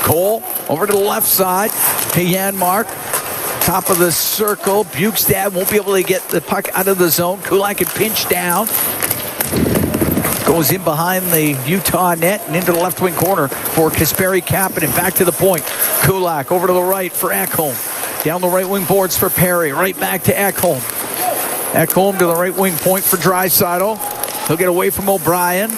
Cole over to the left side to Janmark. Top of the circle. Bukestad won't be able to get the puck out of the zone. Kulak can pinch down. Goes in behind the Utah net and into the left wing corner for Kasperi Kapanen. Back to the point. Kulak over to the right for Ekholm. Down the right wing boards for Perry. Right back to Ekholm. Ekholm to the right wing point for Draisaitl. He'll get away from O'Brien.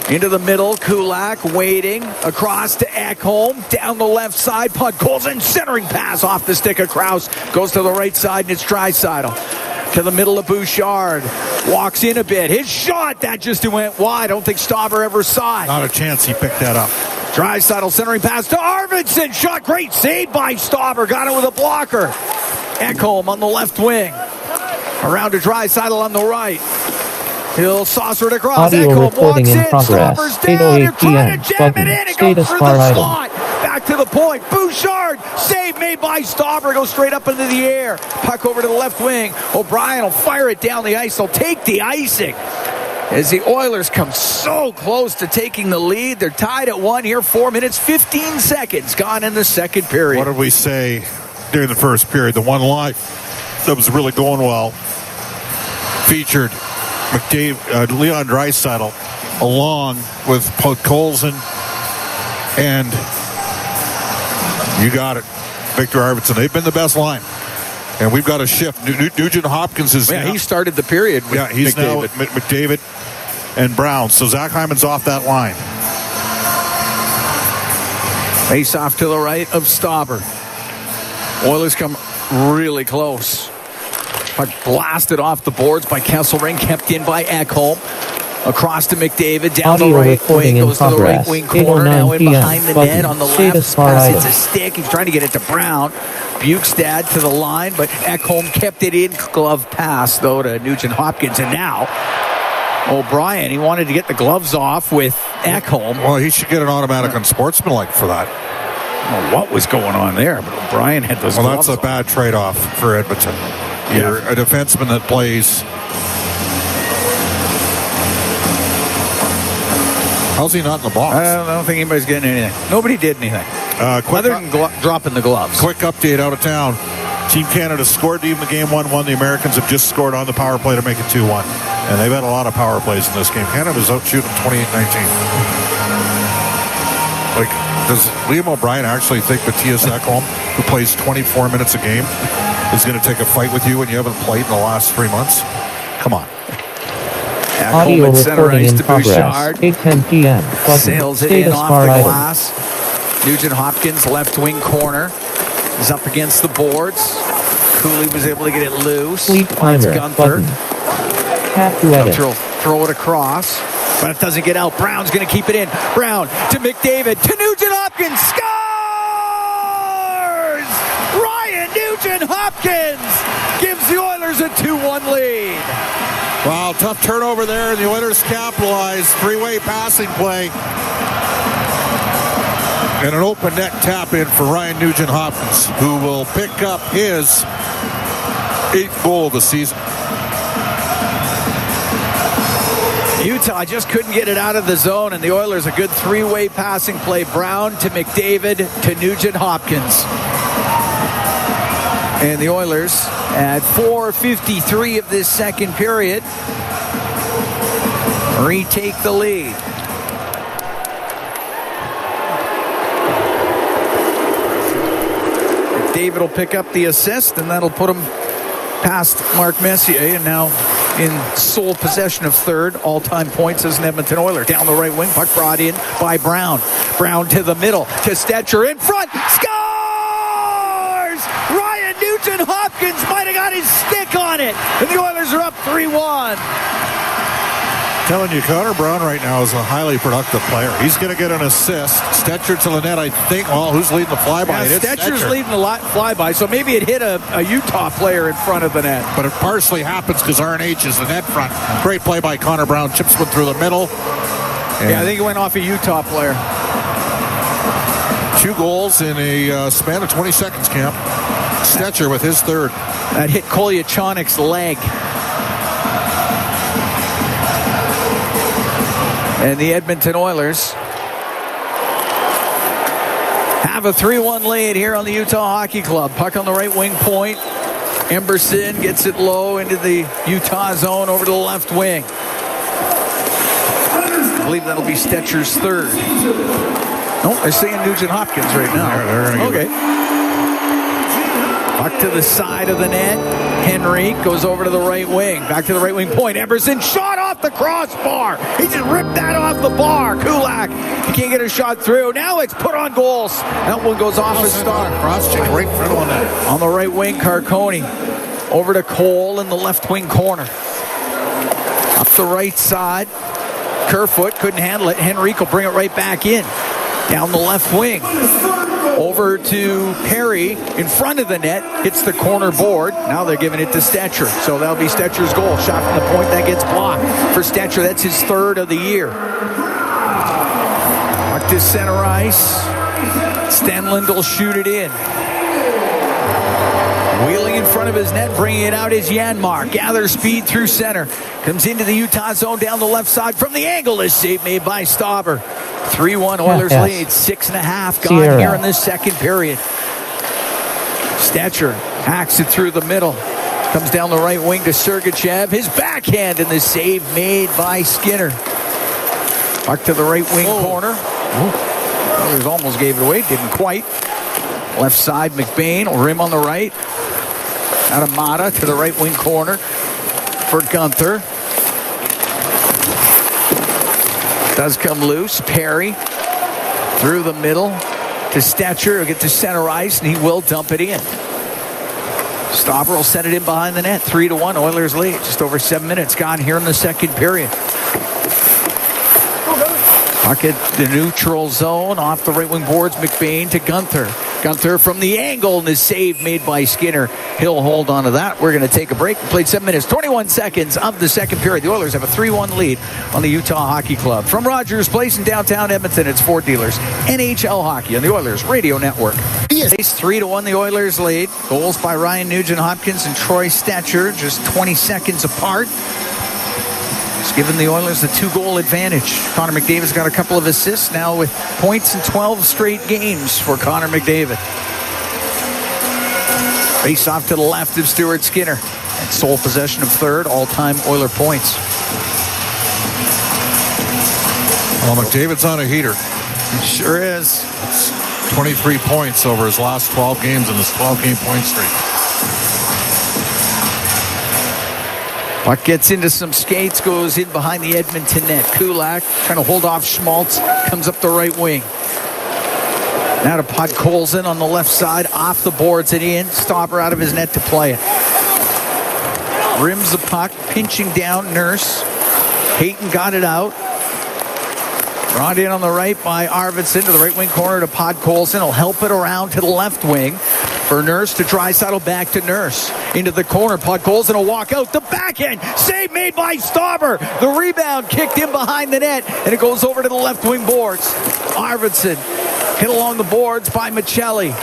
Into the middle, Kulak waiting. Across to Ekholm. Down the left side, puck goes in. Centering pass off the stick of Krause. Goes to the right side, and it's Draisaitl. To the middle of Bouchard. Walks in a bit. His shot, that just went wide. I don't think Stauber ever saw it. Not a chance he picked that up. Draisaitl centering pass to Arvidsson. Shot, great save by Stauber. Got it with a blocker. Ekholm on the left wing. Around to Draisaitl on the right. He'll saucer it across. Audio Ekholm recording walks in in. progress. Stauber's down. You're 8:08 trying to jam p.m. it in. It Status goes through bar the item. slot. Back to the point. Bouchard. Save made by Stauber. Goes straight up into the air. Puck over to the left wing. O'Brien will fire it down the ice. They'll take the icing. As the Oilers come so close to taking the lead. They're tied at 1 here. 4 minutes, 15 seconds gone in the second period. What did we say during the first period? The one line that was really going well featured Leon Draisaitl along with Podkolzin and you got it, Victor Arvidsson. They've been the best line. And we've got a shift. Nugent Hopkins is... Yeah, he started the period with he's McDavid. now McDavid and Brown. So Zach Hyman's off that line. Face off to the right of Stauber. Oilers come really close. Puck blasted off the boards by Kesselring, kept in by Ekholm. Across to McDavid, down Audio the right recording wing, in goes to the right progress. wing corner, now in 8:09 behind the p.m. net on the Status left. bar Pass item. hits a stick, he's trying to get it to Brown. Bukestad to the line, but Ekholm kept it in. Glove pass, though, to Nugent Hopkins, and now O'Brien, he wanted to get the gloves off with Ekholm. Well, he should get an automatic unsportsmanlike for that. I don't know what was going on there, but O'Brien had those gloves That's a bad trade-off for Edmonton. You're a defenseman that plays... How's he not in the box? I don't think anybody's getting anything. Nobody did anything. Other than dropping the gloves. Quick update out of town. Team Canada scored to even the game 1-1. The Americans have just scored on the power play to make it 2-1. And they've had a lot of power plays in this game. Canada's out shooting 28-19. Like, does Liam O'Brien actually think Matthias Ekholm, who plays 24 minutes a game, is going to take a fight with you when you haven't played in the last 3 months? Come on. Audio recording in progress. 8:10 p.m. Button. Sails it in Status off bar the item. glass. Nugent Hopkins, left wing corner, is up against the boards. Cooley was able to get it loose. Sleep Finds timer. Gunther. Button. Tap to edit. Throw it across, but it doesn't get out. Brown's going to keep it in. Brown to McDavid, to Nugent Hopkins. Scores! Ryan Nugent-Hopkins gives the Oilers a 2-1 lead. Wow, tough turnover there, and the Oilers capitalize. Three-way passing play. And an open net tap in for Ryan Nugent-Hopkins, who will pick up his 8th goal of the season. Utah just couldn't get it out of the zone, and the Oilers a good three-way passing play. Brown to McDavid to Nugent-Hopkins. And the Oilers at 4:53 of this second period retake the lead. McDavid will pick up the assist, and that'll put him past Mark Messier, and now in sole possession of third, all-time points as an Edmonton Oiler. Down the right wing, puck brought in by Brown. Brown to the middle, to Stetcher in front, scores! Ryan Nugent-Hopkins might have got his stick on it, and the Oilers are up 3-1. Telling you, Connor Brown right now is a highly productive player. He's going to get an assist. Stetcher to the net, I think. Well, who's leading the flyby? Yeah, Stetcher's leading the flyby, so maybe it hit a Utah player in front of the net. But it partially happens because RNH is the net front. Great play by Connor Brown. Chips went through the middle. Yeah, I think it went off a Utah player. 2 goals in a span of 20 seconds, Camp. Stetcher with his third. That hit Kolyachonik's leg. And the Edmonton Oilers have a 3-1 lead here on the Utah Hockey Club. Puck on the right wing point. Emberson gets it low into the Utah zone over to the left wing. I believe that'll be Stetcher's third. No, they're saying Nugent-Hopkins right now. Okay. Puck to the side of the net. Henry goes over to the right wing. Back to the right wing point. Emberson shot off the crossbar. He just ripped that off the bar. Kulak, he can't get a shot through. Now it's put on goals. That one goes off his star. Cross check right in front of that. On the right wing, Carconi. Over to Cole in the left wing corner. Up the right side. Kerfoot couldn't handle it. Henrique will bring it right back in. Down the left wing. Over to Perry in front of the net. Hits the corner board. Now they're giving it to Stetcher. So that'll be Stetcher's goal. Shot from the point that gets blocked. For Stetcher, that's his third of the year. Puck to center ice. Stenlund will shoot it in. Wheeling in front of his net, bringing it out is Janmark. Gathers speed through center. Comes into the Utah zone down the left side from the angle. Is save made by Stauber. 3-1 Oilers lead. 6.5 gone here in this second period. Stetcher hacks it through the middle. Comes down the right wing to Sergachev. His backhand and the save made by Skinner. Puck to the right wing corner. Oilers almost gave it away. Didn't quite. Left side, McBain. Rim on the right. Out of Mata to the right wing corner for Gunther. Does come loose. Perry through the middle to Stetcher. He'll get to center ice, and he will dump it in. Stauber will set it in behind the net. 3-1 Oilers lead. Just over 7 minutes gone here in the second period. Puck at the neutral zone. Off the right wing boards, McBain to Gunther. Gunther from the angle, and the save made by Skinner. He'll hold on to that. We're going to take a break. We played 7 minutes, 21 seconds of the second period. The Oilers have a 3-1 lead on the Utah Hockey Club. From Rogers Place in downtown Edmonton, it's Ford Dealers. NHL Hockey on the Oilers Radio Network. Yes. 3-1 the Oilers lead. Goals by Ryan Nugent-Hopkins and Troy Stetcher, just 20 seconds apart. It's given the Oilers the 2-goal advantage. Connor McDavid's got a couple of assists now with points in 12 straight games for Connor McDavid. Face off to the left of Stuart Skinner. And sole possession of third, all-time Oiler points. Well, McDavid's on a heater. He sure is. It's 23 points over his last 12 games in this 12-game point streak. Puck gets into some skates, goes in behind the Edmonton net. Kulak trying to hold off Schmaltz, comes up the right wing. Now to Podkolzin on the left side, off the boards and in. Stauber out of his net to play it. Rims the puck, pinching down Nurse. Hayton got it out. Brought in on the right by Arvidsson to the right wing corner to Podkolzin. He'll help it around to the left wing. For Nurse to Draisaitl, back to Nurse. Into the corner, puck goes and a walkout. The backhand, save made by Stauber. The rebound kicked in behind the net, and it goes over to the left wing boards. Arvidsson hit along the boards by Michelli.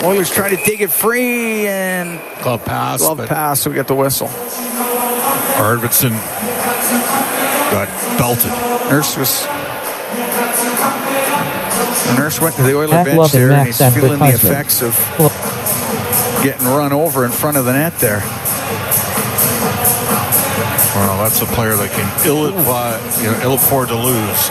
Oilers try to dig it free, and Glove pass, so we get the whistle. Arvidsson got belted. Nurse went to the Oiler bench there, and he's feeling the effects of getting run over in front of the net there. Well, that's a player that can ill afford to lose.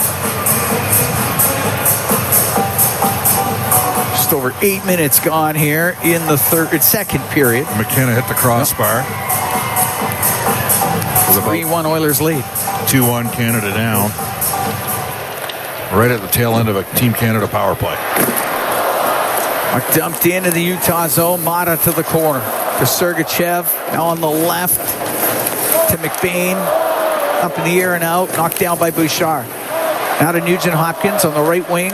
Just over 8 minutes gone here in the second period. McKenna hit the crossbar. 3-1 Oilers lead. 2-1 Canada down. Right at the tail end of a Team Canada power play. Dumped into the Utah zone. Mata to the corner. To Sergachev. Now on the left. To McBain. Up in the air and out. Knocked down by Bouchard. Now to Nugent Hopkins on the right wing.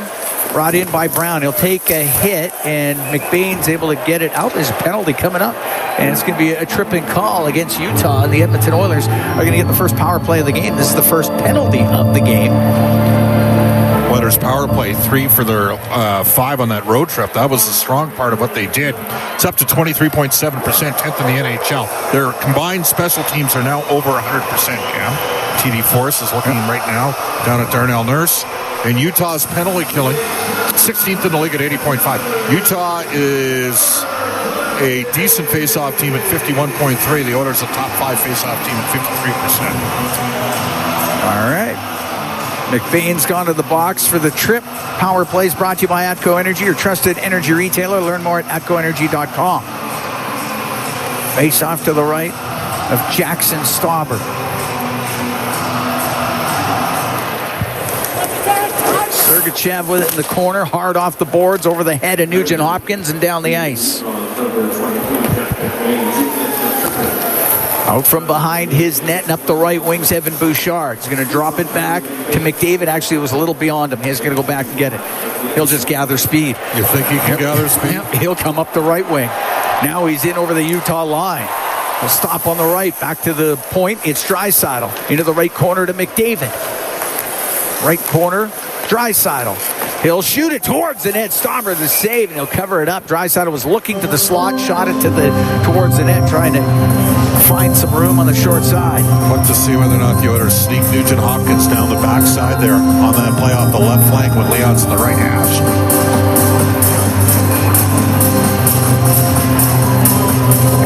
Brought in by Brown. He'll take a hit, and McBain's able to get it out. There's a penalty coming up, and it's going to be a tripping call against Utah. And the Edmonton Oilers are going to get the first power play of the game. This is the first penalty of the game. Oilers power play, 3 for their 5 on that road trip. That was the strong part of what they did. It's up to 23.7%, 10th in the NHL. Their combined special teams are now over 100%, Cam. TD Force is looking right now down at Darnell Nurse. And Utah's penalty killing, 16th in the league at 80.5. Utah is a decent face-off team at 51.3. The Oilers a top 5 face-off team at 53%. All right. McBain's gone to the box for the trip. Power plays brought to you by Atco Energy, your trusted energy retailer. Learn more at atcoenergy.com. Face off to the right of Jackson Stauber. Sergachev with it in the corner, hard off the boards, over the head of Nugent Hopkins and down the ice. Out from behind his net and up the right wing's Evan Bouchard. He's going to drop it back to McDavid. Actually, it was a little beyond him. He's going to go back and get it. He'll just gather speed. You think he can gather speed? He'll come up the right wing. Now he's in over the Utah line. He'll stop on the right. Back to the point. It's Draisaitl. Into the right corner to McDavid. Right corner, Draisaitl. He'll shoot it towards the net. Stauber the save, and he'll cover it up. Draisaitl was looking to the slot, shot it towards the net, trying to find some room on the short side. Look to see whether or not the Oilers sneak Nugent Hopkins down the backside there on that play off the left flank when Leon's in the right hash.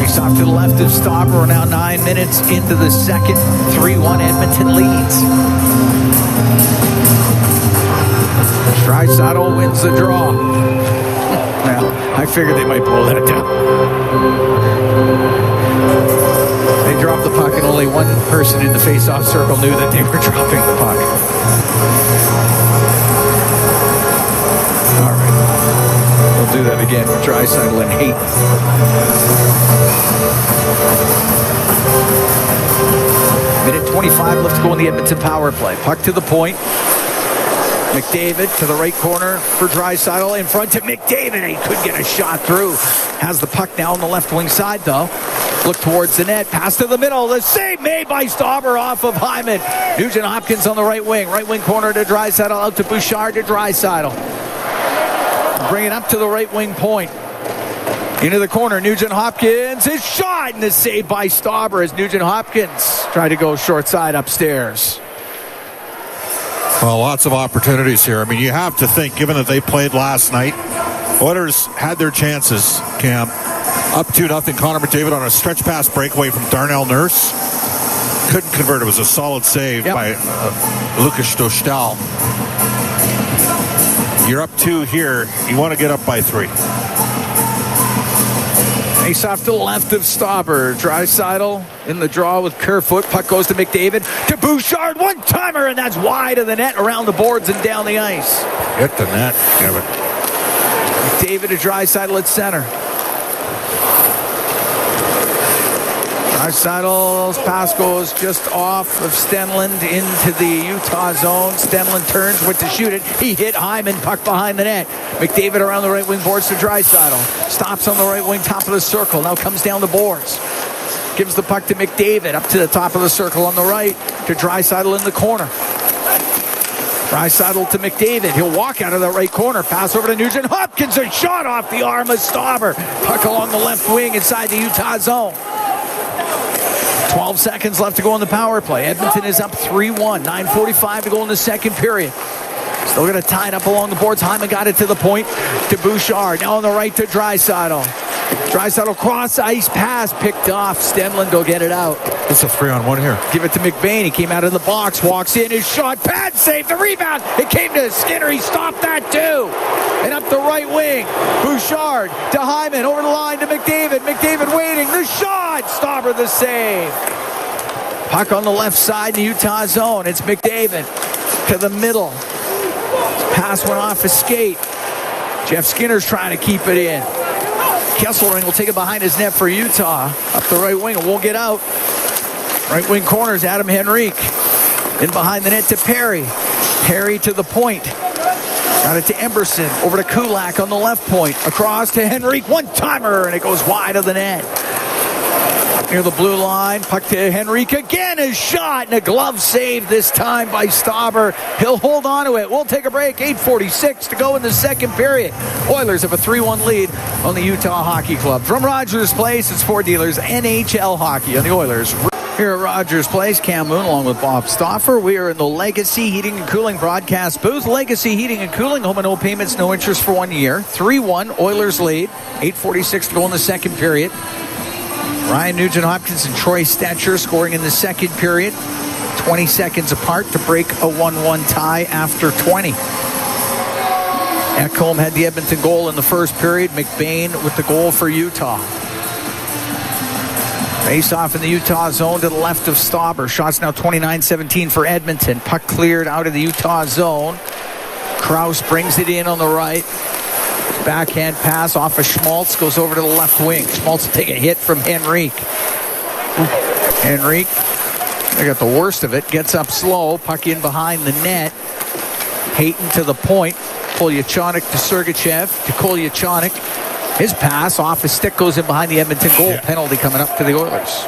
Face off to the left of Stauber. We're now 9 minutes into the second. 3-1 Edmonton leads. Draisaitl wins the draw. Well, I figured they might blow that down. They dropped the puck, and only one person in the face-off circle knew that they were dropping the puck. All right. We'll do that again with Draisaitl and Haight. Minute 25 left to go in the Edmonton power play. Puck to the point. McDavid to the right corner for Draisaitl. In front to McDavid. He couldn't get a shot through. Has the puck now on the left wing side, though. Look towards the net. Pass to the middle. The save made by Stauber off of Hyman. Nugent Hopkins on the right wing. Right wing corner to Draisaitl. Out to Bouchard to Draisaitl. Bring it up to the right wing point. Into the corner. Nugent Hopkins. His shot, and the save by Stauber as Nugent Hopkins tried to go short side upstairs. Well, lots of opportunities here. I mean, you have to think, given that they played last night, Oilers had their chances, Cam. Up 2-0, Connor McDavid on a stretch pass breakaway from Darnell Nurse. Couldn't convert. It was a solid save by Lukas Dostal. You're up 2 here. You want to get up by 3. Face off to the left of Stauber. Draisaitl in the draw with Kerfoot. Puck goes to McDavid. To Bouchard. One-timer, and that's wide of the net, around the boards and down the ice. Hit the net, Kevin. McDavid to Draisaitl at center. Draisaitl pass goes just off of Stenlund into the Utah zone. Stenlund turns, went to shoot it. He hit Hyman, puck behind the net. McDavid around the right wing boards to Draisaitl. Stops on the right wing, top of the circle. Now comes down the boards. Gives the puck to McDavid, up to the top of the circle on the right, to Draisaitl in the corner. Draisaitl to McDavid. He'll walk out of the right corner. Pass over to Nugent Hopkins. A shot off the arm of Stauber. Puck along the left wing inside the Utah zone. 12 seconds left to go on the power play. Edmonton is up 3-1. 9:45 to go in the second period. Still going to tie it up along the boards. Hyman got it to the point to Bouchard. Now on the right to Draisaitl. Draisaitl cross ice pass picked off. Stenlund will get it out. It's a 3-on-1 here. Give it to McBain. He came out of the box, walks in, his shot, pad save, the rebound. It came to Skinner. He stopped that too. And up the right wing, Bouchard to Hyman, over the line to McDavid. McDavid waiting, the shot. Stauber the save. Puck on the left side in the Utah zone. It's McDavid to the middle. Pass went off his skate. Jeff Skinner's trying to keep it in. Kesselring will take it behind his net for Utah. Up the right wing, it won't get out. Right wing corners, Adam Henrique. In behind the net to Perry. Perry to the point. Got it to Emberson. Over to Kulak on the left point. Across to Henrique. One-timer, and it goes wide of the net. Near the blue line, puck to Henrique again, a shot, and a glove save this time by Stauber. He'll hold on to it. We'll take a break. 8:46 to go in the second period. Oilers have a 3-1 lead on the Utah Hockey Club. From Rogers Place, it's Ford Dealers NHL Hockey on the Oilers. Here at Rogers Place, Cam Moon along with Bob Stauffer. We are in the Legacy Heating and Cooling broadcast booth. Legacy Heating and Cooling, home and no payments, no interest for 1 year. 3-1, Oilers lead. 8:46 to go in the second period. Ryan Nugent-Hopkins and Troy Stetcher scoring in the second period. 20 seconds apart to break a 1-1 tie after 20. Ekholm had the Edmonton goal in the first period. McBain with the goal for Utah. Face off in the Utah zone to the left of Stauber. Shots now 29-17 for Edmonton. Puck cleared out of the Utah zone. Krause brings it in on the right. Backhand pass off of Schmaltz, goes over to the left wing. Schmaltz will take a hit from Henrique. Henrique, they got the worst of it, gets up slow, puck in behind the net. Hayton to the point. Kolyachonik to Sergachev, to Kolyachonik. His pass off his stick goes in behind the Edmonton goal. Yeah. Penalty coming up to the Oilers.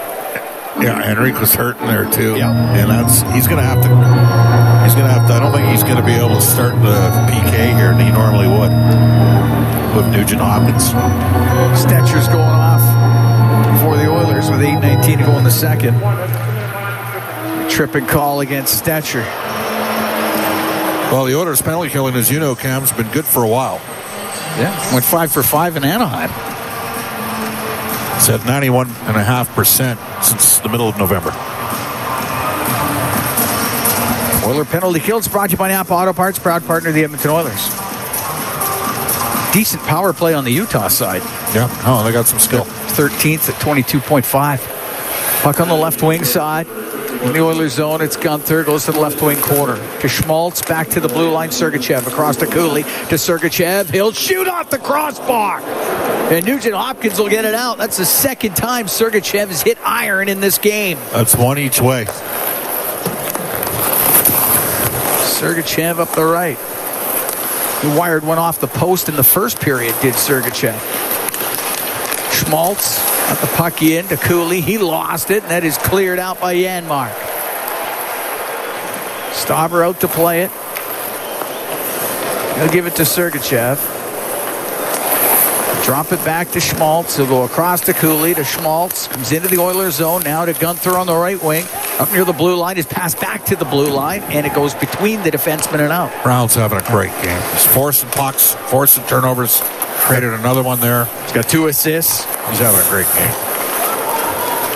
Yeah, Henrique was hurting there too. Yeah. And he's going to have to, I don't think he's going to be able to start the PK here than he normally would. With Nugent-Hopkins. Stetcher's going off for the Oilers with 8:19 to go in the second. Tripping call against Stetcher. Well, the Oilers penalty killing, as you know, Cam's been good for a while. Yeah, went 5 for 5 in Anaheim. It's at 91.5% since the middle of November. Oiler penalty kills brought to you by Napa Auto Parts, proud partner of the Edmonton Oilers. Decent power play on the Utah side. Yeah, they got some skill. 13th at 22.5. Puck on the left wing side. In the Oilers zone, it's Gunther. Goes to the left wing corner. To Schmaltz, back to the blue line. Sergachev across to Cooley. To Sergachev. He'll shoot off the crossbar. And Nugent-Hopkins will get it out. That's the second time Sergachev has hit iron in this game. That's one each way. Sergachev up the right. He wired one off the post in the first period, did Sergachev. Schmaltz got the puck in to Cooley. He lost it, and that is cleared out by Janmark. Stauber out to play it. He'll give it to Sergachev. Drop it back to Schmaltz. He'll go across to Cooley to Schmaltz. Comes into the Oilers zone. Now to Gunther on the right wing. Up near the blue line. His pass back to the blue line. And it goes between the defenseman and out. Brown's having a great game. He's forcing pucks, forcing turnovers. Created another one there. He's got 2 assists. He's having a great game.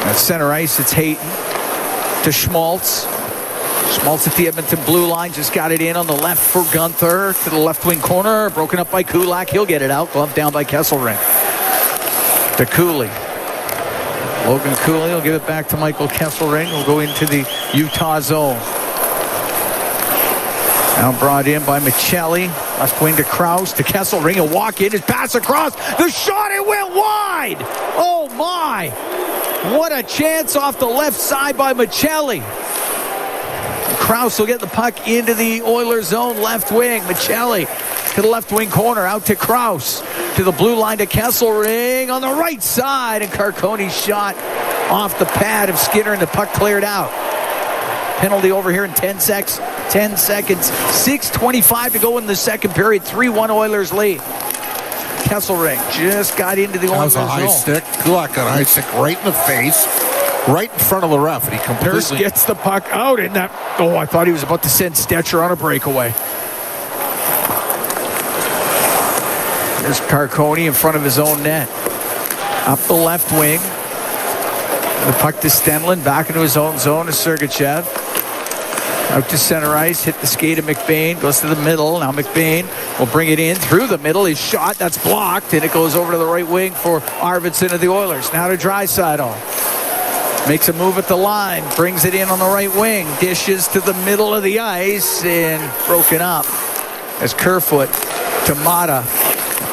At center ice, it's Hayton to Schmaltz. Schmaltz at the Edmonton blue line. Just got it in on the left for Gunther. To the left wing corner. Broken up by Kulak. He'll get it out. Glove down by Kesselring. To Cooley. Logan Cooley will give it back to Michael Kesselring. Will go into the Utah zone. Now brought in by Michelli. Left wing to Krause. To Kesselring. He'll walk in. His pass across. The shot. It went wide. Oh, my. What a chance off the left side by Michelli. Krause will get the puck into the Oilers zone, left wing. Michelli to the left wing corner, out to Krause. To the blue line to Kesselring on the right side. And Carcone's shot off the pad of Skinner and the puck cleared out. Penalty over here in 10 seconds. 6:25 to go in the second period. 3-1 Oilers lead. Kesselring just got into the Oilers zone. That was a high stick. Kulak got a high stick right in the face. Right in front of the ref, and he completely... Nurse gets the puck out, and that... Oh, I thought he was about to send Stetcher on a breakaway. There's Carcone in front of his own net. Up the left wing. The puck to Stenlund, back into his own zone to Sergachev. Out to center ice, hit the skate of McBain, goes to the middle. Now McBain will bring it in through the middle. His shot, that's blocked, and it goes over to the right wing for Arvidsson of the Oilers. Now to Draisaitl. Makes a move at the line, brings it in on the right wing, dishes to the middle of the ice, and broken up as Kerfoot to Mata.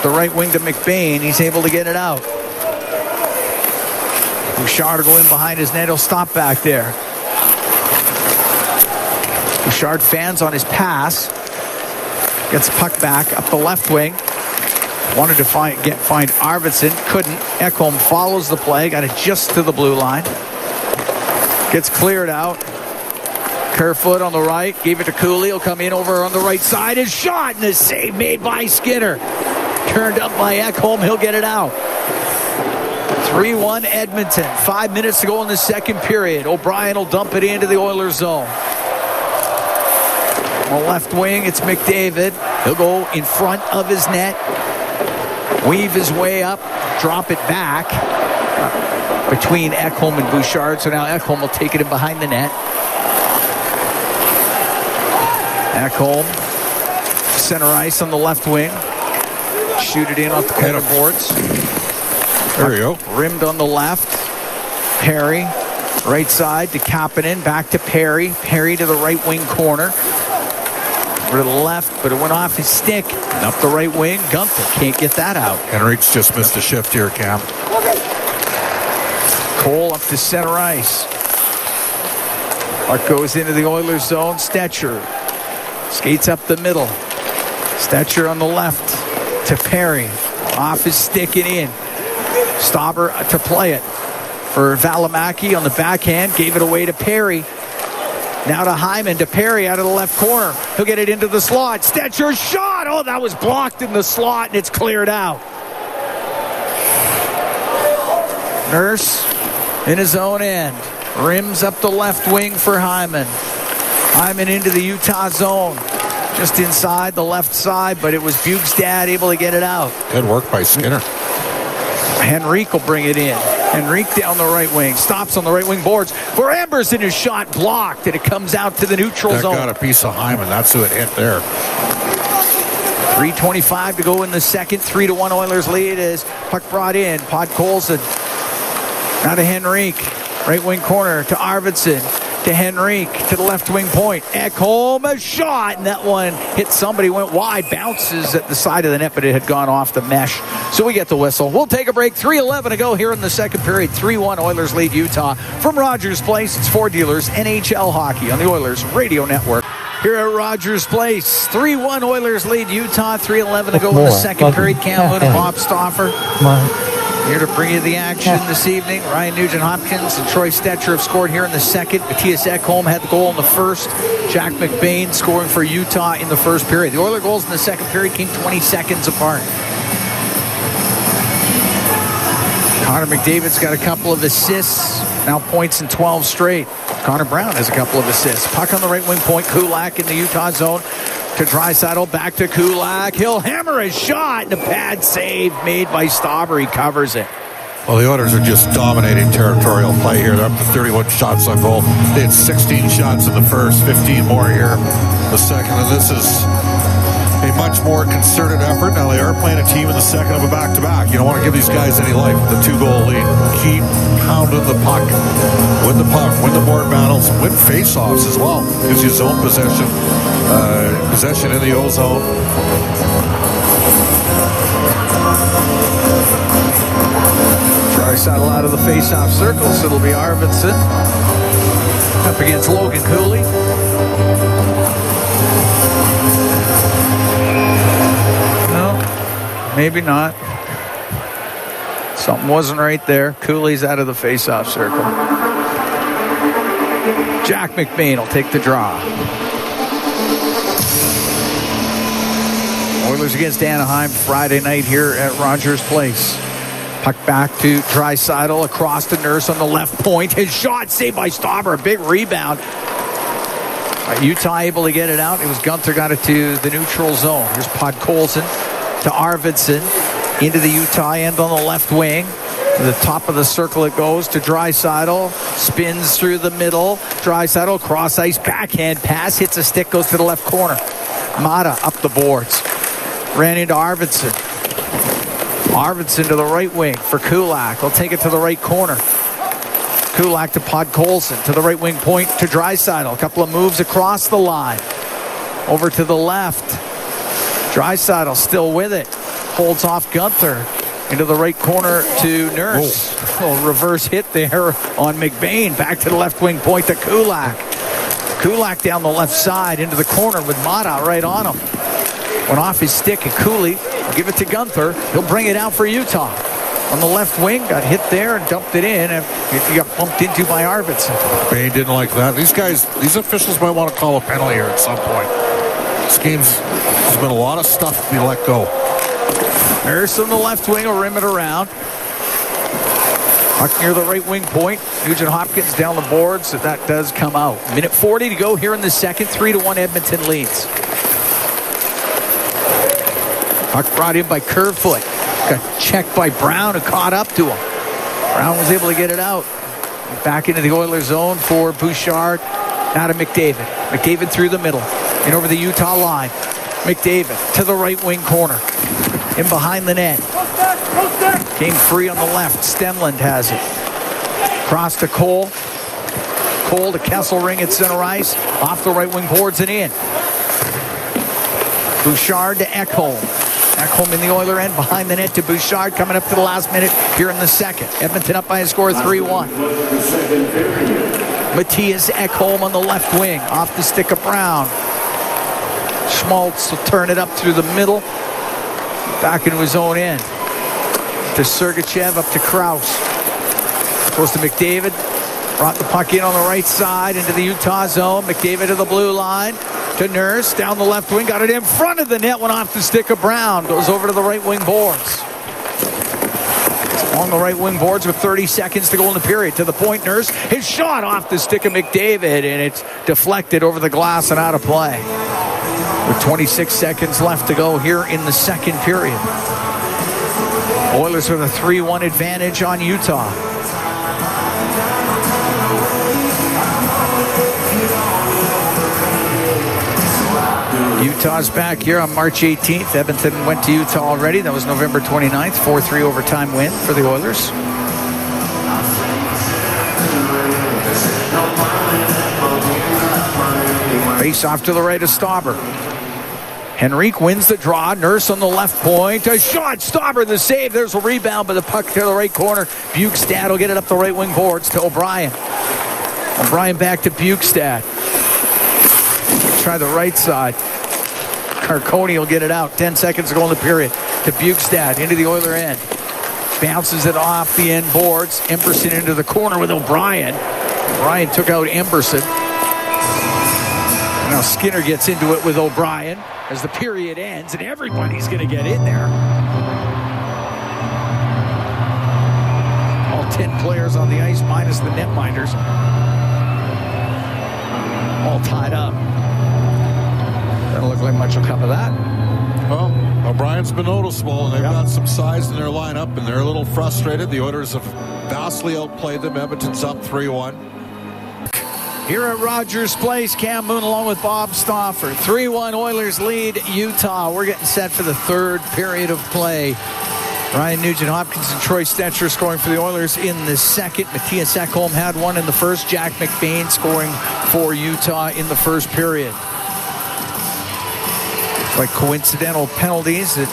The right wing to McBain, he's able to get it out. Bouchard will go in behind his net, he'll stop back there. Bouchard fans on his pass, gets the puck back up the left wing. Wanted to find Arvidsson, couldn't. Ekholm follows the play, got it just to the blue line. Gets cleared out. Kerfoot on the right, gave it to Cooley. He'll come in over on the right side. His shot and a save made by Skinner. Turned up by Ekholm. He'll get it out. 3-1 Edmonton. 5 minutes to go in the second period. O'Brien will dump it into the Oilers zone. On the left wing, it's McDavid. He'll go in front of his net. Weave his way up. Drop it back. Between Ekholm and Bouchard. So now Ekholm will take it in behind the net. Ekholm, center ice on the left wing. Shoot it in off the corner boards. There you go. Rimmed on the left. Perry, right side to Kapanen. Back to Perry. Perry to the right wing corner. Over to the left, but it went off his stick. And up the right wing. Gunther can't get that out. Henrique's just missed a shift here, Cam. Cole up to center ice. Puck goes into the Oilers zone. Stetcher skates up the middle. Stetcher on the left to Perry. Off his stick and in. Stauber to play it for Valimaki on the backhand. Gave it away to Perry. Now to Hyman, to Perry out of the left corner. He'll get it into the slot. Stetcher's shot. Oh, that was blocked in the slot, and it's cleared out. Nurse in his own end. Rims up the left wing for Hyman. Hyman into the Utah zone. Just inside the left side, but it was Bukestad able to get it out. Good work by Skinner. Henrique will bring it in. Henrique down the right wing. Stops on the right wing boards. For Embers in his shot blocked, and it comes out to the neutral zone. That got a piece of Hyman. That's who it hit there. 3:25 to go in the second. 3-1 Oilers lead as puck brought in. Podkolzin. Now to Henrique. Right wing corner to Arvidsson. To Henrique. To the left wing point. Ekholm, a shot. And that one hit somebody, went wide. Bounces at the side of the net, but it had gone off the mesh. So we get the whistle. We'll take a break. 3:11 to go here in the second period. 3-1 Oilers lead Utah. From Rogers Place, it's Ford Dealers NHL Hockey on the Oilers Radio Network. Here at Rogers Place, 3-1 Oilers lead Utah. 3:11 to go in the second period. Cam Hood and Bob Stauffer here to bring you the action this evening. Ryan Nugent-Hopkins and Troy Stetcher have scored here in the second. Matthias Ekholm had the goal in the first. Jack McBain scoring for Utah in the first period. The Oilers goals in the second period came 20 seconds apart. Connor McDavid's got a couple of assists. Now points in 12 straight. Connor Brown has a couple of assists. Puck on the right wing point. Kulak in the Utah zone. To Draisaitl, back to Kulak. He'll hammer a shot, and a bad save made by Stauber. He covers it. Well, the Oilers are just dominating territorial play here. They're up to 31 shots on goal. They had 16 shots in the first, 15 more here the second. And this is a much more concerted effort. Now, they are playing a team in the second of a back-to-back. You don't want to give these guys any life with a 2-goal lead. Keep pounding the puck. Win the puck, win the board battles, win face-offs as well. Gives you zone possession. Possession in the O-zone. Draisaitl out of the face-off circle, so it'll be Arvidsson up against Logan Cooley. No, maybe not. Something wasn't right there. Cooley's out of the face-off circle. Jack McBain will take the draw. Oilers against Anaheim Friday night here at Rogers Place. Puck back to Draisaitl across the Nurse on the left point. His shot saved by Stauber. A big rebound. Utah able to get it out. It was Gunther got it to the neutral zone. Here's Podkolzin to Arvidsson into the Utah end on the left wing. To the top of the circle it goes to Draisaitl. Spins through the middle. Draisaitl cross ice backhand pass. Hits a stick, goes to the left corner. Mata up the boards. Ran into Arvidsson. Arvidsson to the right wing for Kulak. He'll take it to the right corner. Kulak to Podkolzin. To the right wing point to Draisaitl. A couple of moves across the line. Over to the left. Draisaitl still with it. Holds off Gunther. Into the right corner to Nurse. Oh, reverse hit there on McBain. Back to the left wing point to Kulak. Kulak down the left side into the corner with Mata right on him. Went off his stick and Cooley will give it to Gunther. He'll bring it out for Utah. On the left wing, got hit there and dumped it in. And he got bumped into by Arvidsson. Bain didn't like that. These officials might want to call a penalty here at some point. This game's, there's been a lot of stuff to be let go. Nurse on the left wing will rim it around. Puck near the right wing point. Nugent Hopkins down the boards, so that does come out. Minute 40 to go here in the second. 3-1 Edmonton leads. Puck brought in by Kerfoot. Got checked by Brown, who caught up to him. Brown was able to get it out. Back into the Oilers zone for Bouchard. Now to McDavid. McDavid through the middle. In over the Utah line. McDavid to the right wing corner. In behind the net. Came free on the left. Stenlund has it. Cross to Cole. Cole to Kesselring at center ice. Off the right wing boards and in. Bouchard to Ekholm. Ekholm in the Oiler end. Behind the net to Bouchard. Coming up to the last minute here in the second. Edmonton up by a score of 3-1. Matthias Ekholm on the left wing. Off the stick of Brown. Schmaltz will turn it up through the middle. Back into his own end. To Sergachev, up to Krause. Goes to McDavid. Brought the puck in on the right side into the Utah zone. McDavid to the blue line. To Nurse. Down the left wing. Got it in front of the net. Went off the stick of Brown. Goes over to the right wing boards. On the right wing boards with 30 seconds to go in the period. To the point, Nurse. His shot off the stick of McDavid. And it's deflected over the glass and out of play. With 26 seconds left to go here in the second period. Oilers with a 3-1 advantage on Utah. Utah's back here on March 18th. Edmonton went to Utah already. That was November 29th. 4-3 overtime win for the Oilers. Face off to the right of Stauber. Henrique wins the draw. Nurse on the left point. A shot. Stauber the save. There's a rebound, but the puck to the right corner. Bukestad will get it up the right wing boards to O'Brien. O'Brien back to Bukestad. Try the right side. Carconi will get it out. 10 seconds to go in the period. To Bukestad into the Oiler end. Bounces it off the end boards. Emberson into the corner with O'Brien. O'Brien took out Emberson. Now Skinner gets into it with O'Brien as the period ends, and everybody's going to get in there. All 10 players on the ice minus the netminders. All tied up. Doesn't look like much will come of that. Well, O'Brien's been noticeable, and they've got some size in their lineup, and they're a little frustrated. The Oilers have vastly outplayed them. Edmonton's up 3-1. Here at Rogers Place, Cam Moon along with Bob Stauffer. 3-1 Oilers lead Utah. We're getting set for the third period of play. Ryan Nugent-Hopkins and Troy Stetcher scoring for the Oilers in the second. Matthias Ekholm had one in the first. Jack McBain scoring for Utah in the first period. Like coincidental penalties that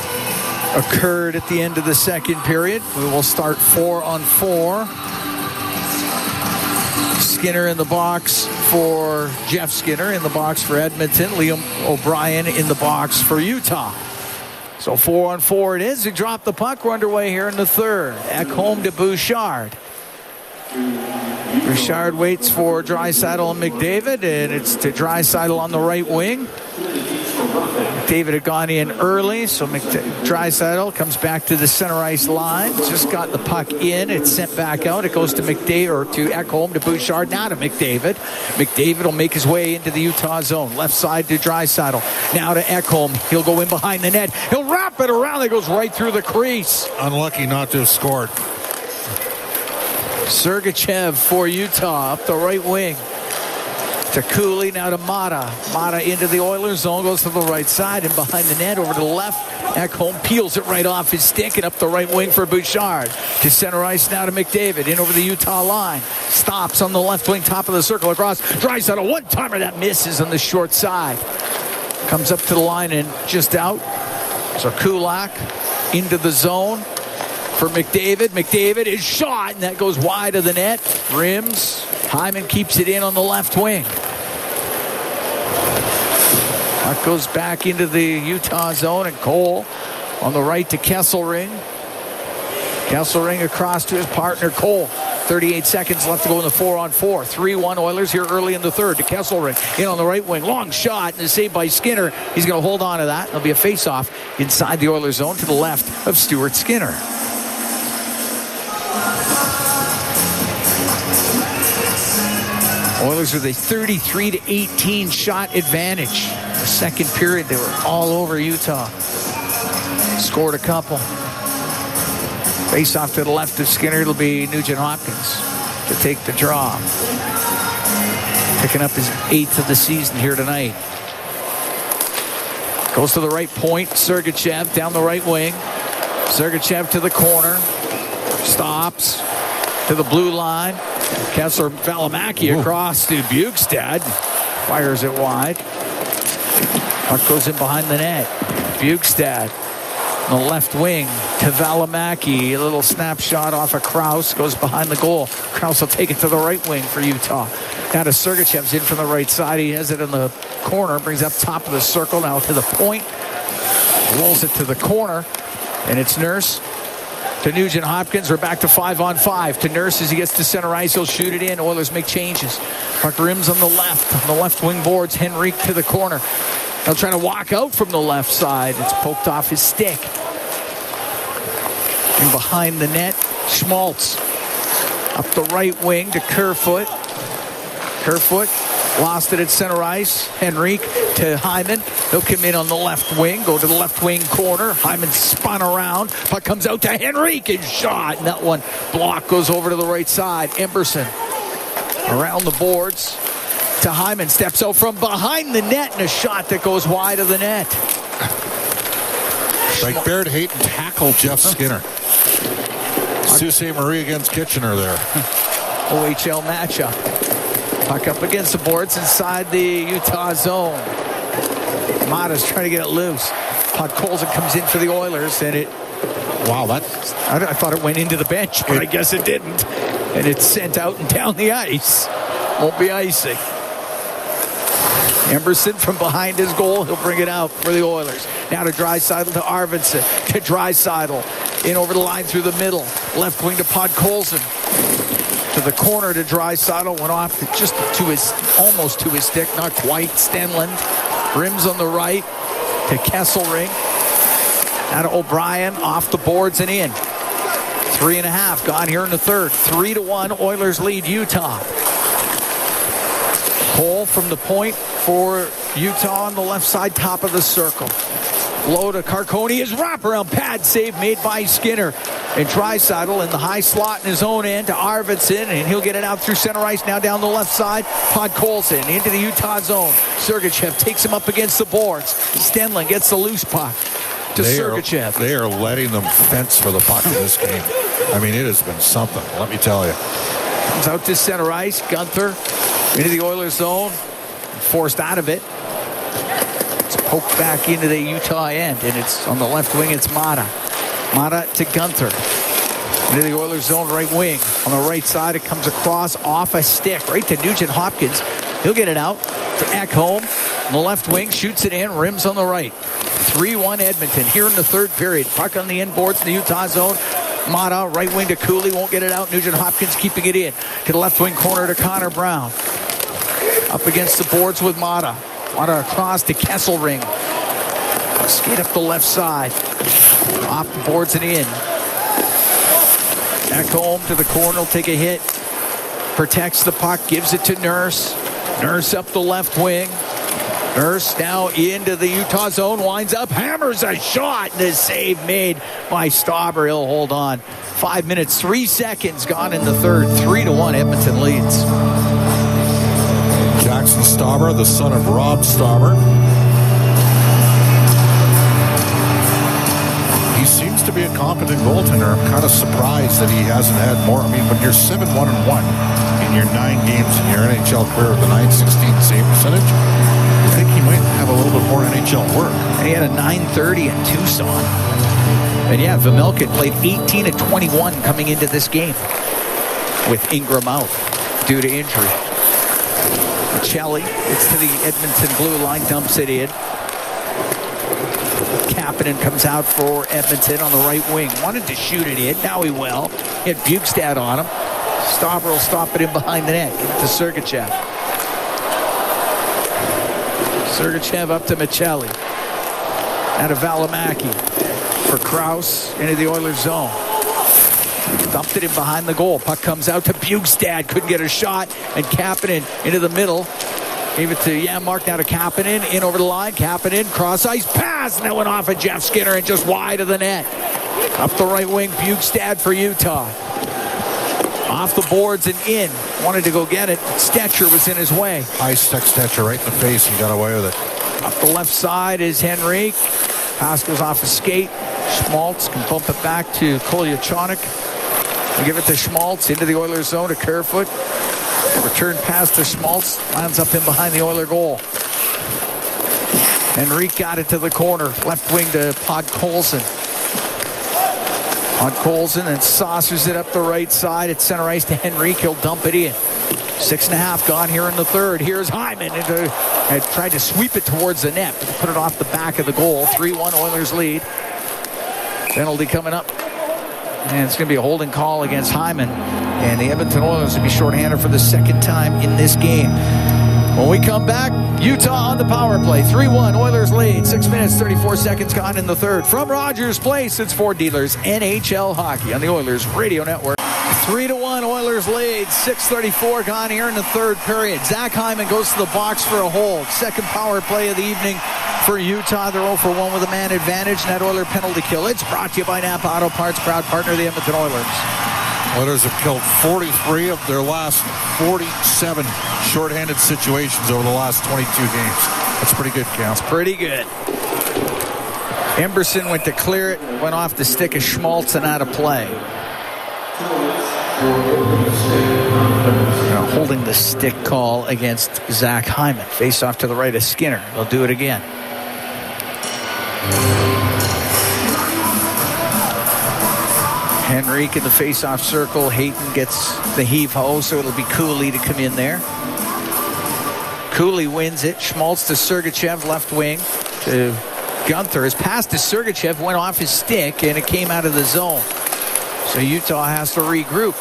occurred at the end of the second period. We will start 4-on-4. Skinner in the box for Jeff Skinner, in the box for Edmonton. Liam O'Brien in the box for Utah. So 4-on-4 it is. They drop the puck. We're underway here in the third. Ekholm to Bouchard. Bouchard waits for Draisaitl and McDavid, and it's to Draisaitl on the right wing. McDavid had gone in early, so Draisaitl comes back to the center ice line. Just got the puck in. It's sent back out. It goes to McDavid, or to Ekholm, to Bouchard, now to McDavid. McDavid will make his way into the Utah zone. Left side to Draisaitl. Now to Ekholm. He'll go in behind the net. He'll wrap it around. It goes right through the crease. Unlucky not to have scored. Sergachev for Utah up the right wing. To Cooley, now to Mata. Mata into the Oilers zone, goes to the right side and behind the net over to the left. Ekholm peels it right off his stick and up the right wing for Bouchard. To center ice now to McDavid, in over the Utah line. Stops on the left wing, top of the circle across. Draisaitl, a one-timer that misses on the short side. Comes up to the line and just out. So Kulak into the zone for McDavid. McDavid is shot, and that goes wide of the net. Rims. Hyman keeps it in on the left wing. Puck goes back into the Utah zone, and Cole on the right to Kesselring. Kesselring across to his partner, Cole. 38 seconds left to go in the 4-on-4. 3-1 Oilers here early in the third to Kesselring. In on the right wing. Long shot, and a save by Skinner. He's going to hold on to that. There'll be a face-off inside the Oilers zone to the left of Stuart Skinner. Oilers with a 33-18 shot advantage. The second period, they were all over Utah. Scored a couple. Face off to the left of Skinner. It'll be Nugent Hopkins to take the draw. Picking up his 8th of the season here tonight. Goes to the right point. Sergachev down the right wing. Sergachev to the corner. Stops to the blue line. Kessler Valimaki across to Bjugstad. Fires it wide. Puck goes in behind the net. Bjugstad on the left wing to Valimaki. A little snapshot off of Krause. Goes behind the goal. Krause will take it to the right wing for Utah. Now to Sergachev's in from the right side. He has it in the corner. Brings up top of the circle. Now to the point. Rolls it to the corner. And it's Nurse. To Nugent Hopkins. We're back to 5-on-5. To Nurse as he gets to center ice. He'll shoot it in. Oilers make changes. Puck rims on the left. On the left wing boards. Henrique to the corner. He'll try to walk out from the left side. It's poked off his stick. And behind the net, Schmaltz. Up the right wing to Kerfoot. Kerfoot lost it at center ice. Henrique to Hyman. He'll come in on the left wing. Go to the left wing corner. Hyman spun around. Puck comes out to Henrique and shot. And that one block goes over to the right side. Emberson around the boards to Hyman. Steps out from behind the net and a shot that goes wide of the net. Like Baird Hayton tackled Jeff Skinner. Sault Ste. Marie against Kitchener there. OHL matchup. Puck up against the boards inside the Utah zone. Mata's trying to get it loose. Puck Colson comes in for the Oilers, and it... Wow, I thought it went into the bench, but I guess it didn't. And it's sent out and down the ice. Won't be icing. Emberson from behind his goal. He'll bring it out for the Oilers. Now to Draisaitl to Arvidsson. To Draisaitl. In over the line through the middle. Left wing to Podkolzin. To the corner to Draisaitl. Went off just to his, almost to his stick. Not quite. Stenlund. Rims on the right. To Kesselring. Now to O'Brien. Off the boards and in. 3.5 gone here in the third. 3-1. Oilers lead Utah. Cole from the point for Utah on the left side, top of the circle. Low to Carcone. His wraparound pad save made by Skinner. And Draisaitl in the high slot in his own end to Arvidsson, and he'll get it out through center ice. Now down the left side, Podkolzin into the Utah zone. Sergachev takes him up against the boards. Stenlund gets the loose puck to Sergachev. They are letting them fence for the puck in this game. I mean, it has been something, let me tell you. Comes out to center ice. Gunther into the Oilers zone. Forced out of it. It's poked back into the Utah end, and it's on the left wing. It's Mata. Mata to Gunther. Into the Oilers zone, right wing. On the right side, it comes across off a stick. Right to Nugent Hopkins. He'll get it out to Ekholm. On the left wing, shoots it in, rims on the right. 3-1 Edmonton here in the third period. Puck on the inboards in the Utah zone. Mata, right wing to Cooley, won't get it out. Nugent Hopkins keeping it in. To the left wing corner to Connor Brown. Up against the boards with Mata. Mata across to Kesselring. Skate up the left side. Off the boards and in. Ekholm to the corner, will take a hit. Protects the puck, gives it to Nurse. Nurse up the left wing. Nurse now into the Utah zone, winds up, hammers a shot. The save made by Stauber. He'll hold on. 5 minutes, 3 seconds gone in the third. 3-1 Edmonton leads. Jackson Stauber, the son of Rob Stauber. He seems to be a competent goaltender. I'm kind of surprised that he hasn't had more. I mean, when you're 7-1-1 in your 9 games in your NHL career with a .916 save percentage, I think he might have a little bit more NHL work. And he had a .930 in Tucson. And yeah, Vejmelka played 18 of 21 coming into this game with Ingram out due to injury. Michelli gets to the Edmonton blue line, dumps it in. Kapanen comes out for Edmonton on the right wing. Wanted to shoot it in. Now he will. He had Bukestad on him. Stauber will stop it in behind the net. Give it to Sergachev. Sergachev up to Michelli. Out of Valimaki for Krause into the Oilers zone. Dumped it in behind the goal. Puck comes out to Bukestad. Couldn't get a shot. And Kapanen into the middle. Gave it to Janmark, now to Kapanen. In over the line. Kapanen, cross ice pass. And that went off of Jeff Skinner and just wide of the net. Up the right wing, Bukestad for Utah. Off the boards and in. Wanted to go get it. Stetcher was in his way. I stuck Stetcher right in the face and got away with it. Up the left side is Henrique. Pass goes off a skate. Schmaltz can bump it back to Kolyachonok. Give it to Schmaltz into the Oilers zone to Kerfoot. Return pass to Schmaltz. Lands up in behind the Oiler goal. Henrique got it to the corner. Left wing to Podkolzin. Podkolzin and saucers it up the right side at center ice to Henrique. He'll dump it in. 6.5 gone here in the third. Here's Hyman. Had tried to sweep it towards the net, but put it off the back of the goal. 3-1 Oilers lead. Penalty coming up. And it's going to be a holding call against Hyman. And the Edmonton Oilers will be shorthanded for the second time in this game. When we come back, Utah on the power play. 3-1 Oilers lead. 6 minutes, 34 seconds gone in the third. From Rogers Place, it's Ford Dealers NHL Hockey on the Oilers Radio Network. 3-1 Oilers lead. 6:34 gone here in the third period. Zach Hyman goes to the box for a hold. Second power play of the evening for Utah. They're 0 for 1 with a man advantage. And that Oiler penalty kill. It's brought to you by Napa Auto Parts, proud partner of the Edmonton Oilers. Oilers have killed 43 of their last 47 shorthanded situations over the last 22 games. That's pretty good, Cal. That's pretty good. Emberson went to clear it, went off the stick of Schmaltz and out of play. Now holding the stick call against Zach Hyman. Face off to the right of Skinner. They'll do it again. Henrique in the face-off circle. Hayton gets the heave-ho, so it'll be Cooley to come in there. Cooley wins it. Schmaltz to Sergachev, left wing to Gunther. His pass to Sergachev went off his stick, and it came out of the zone. So Utah has to regroup.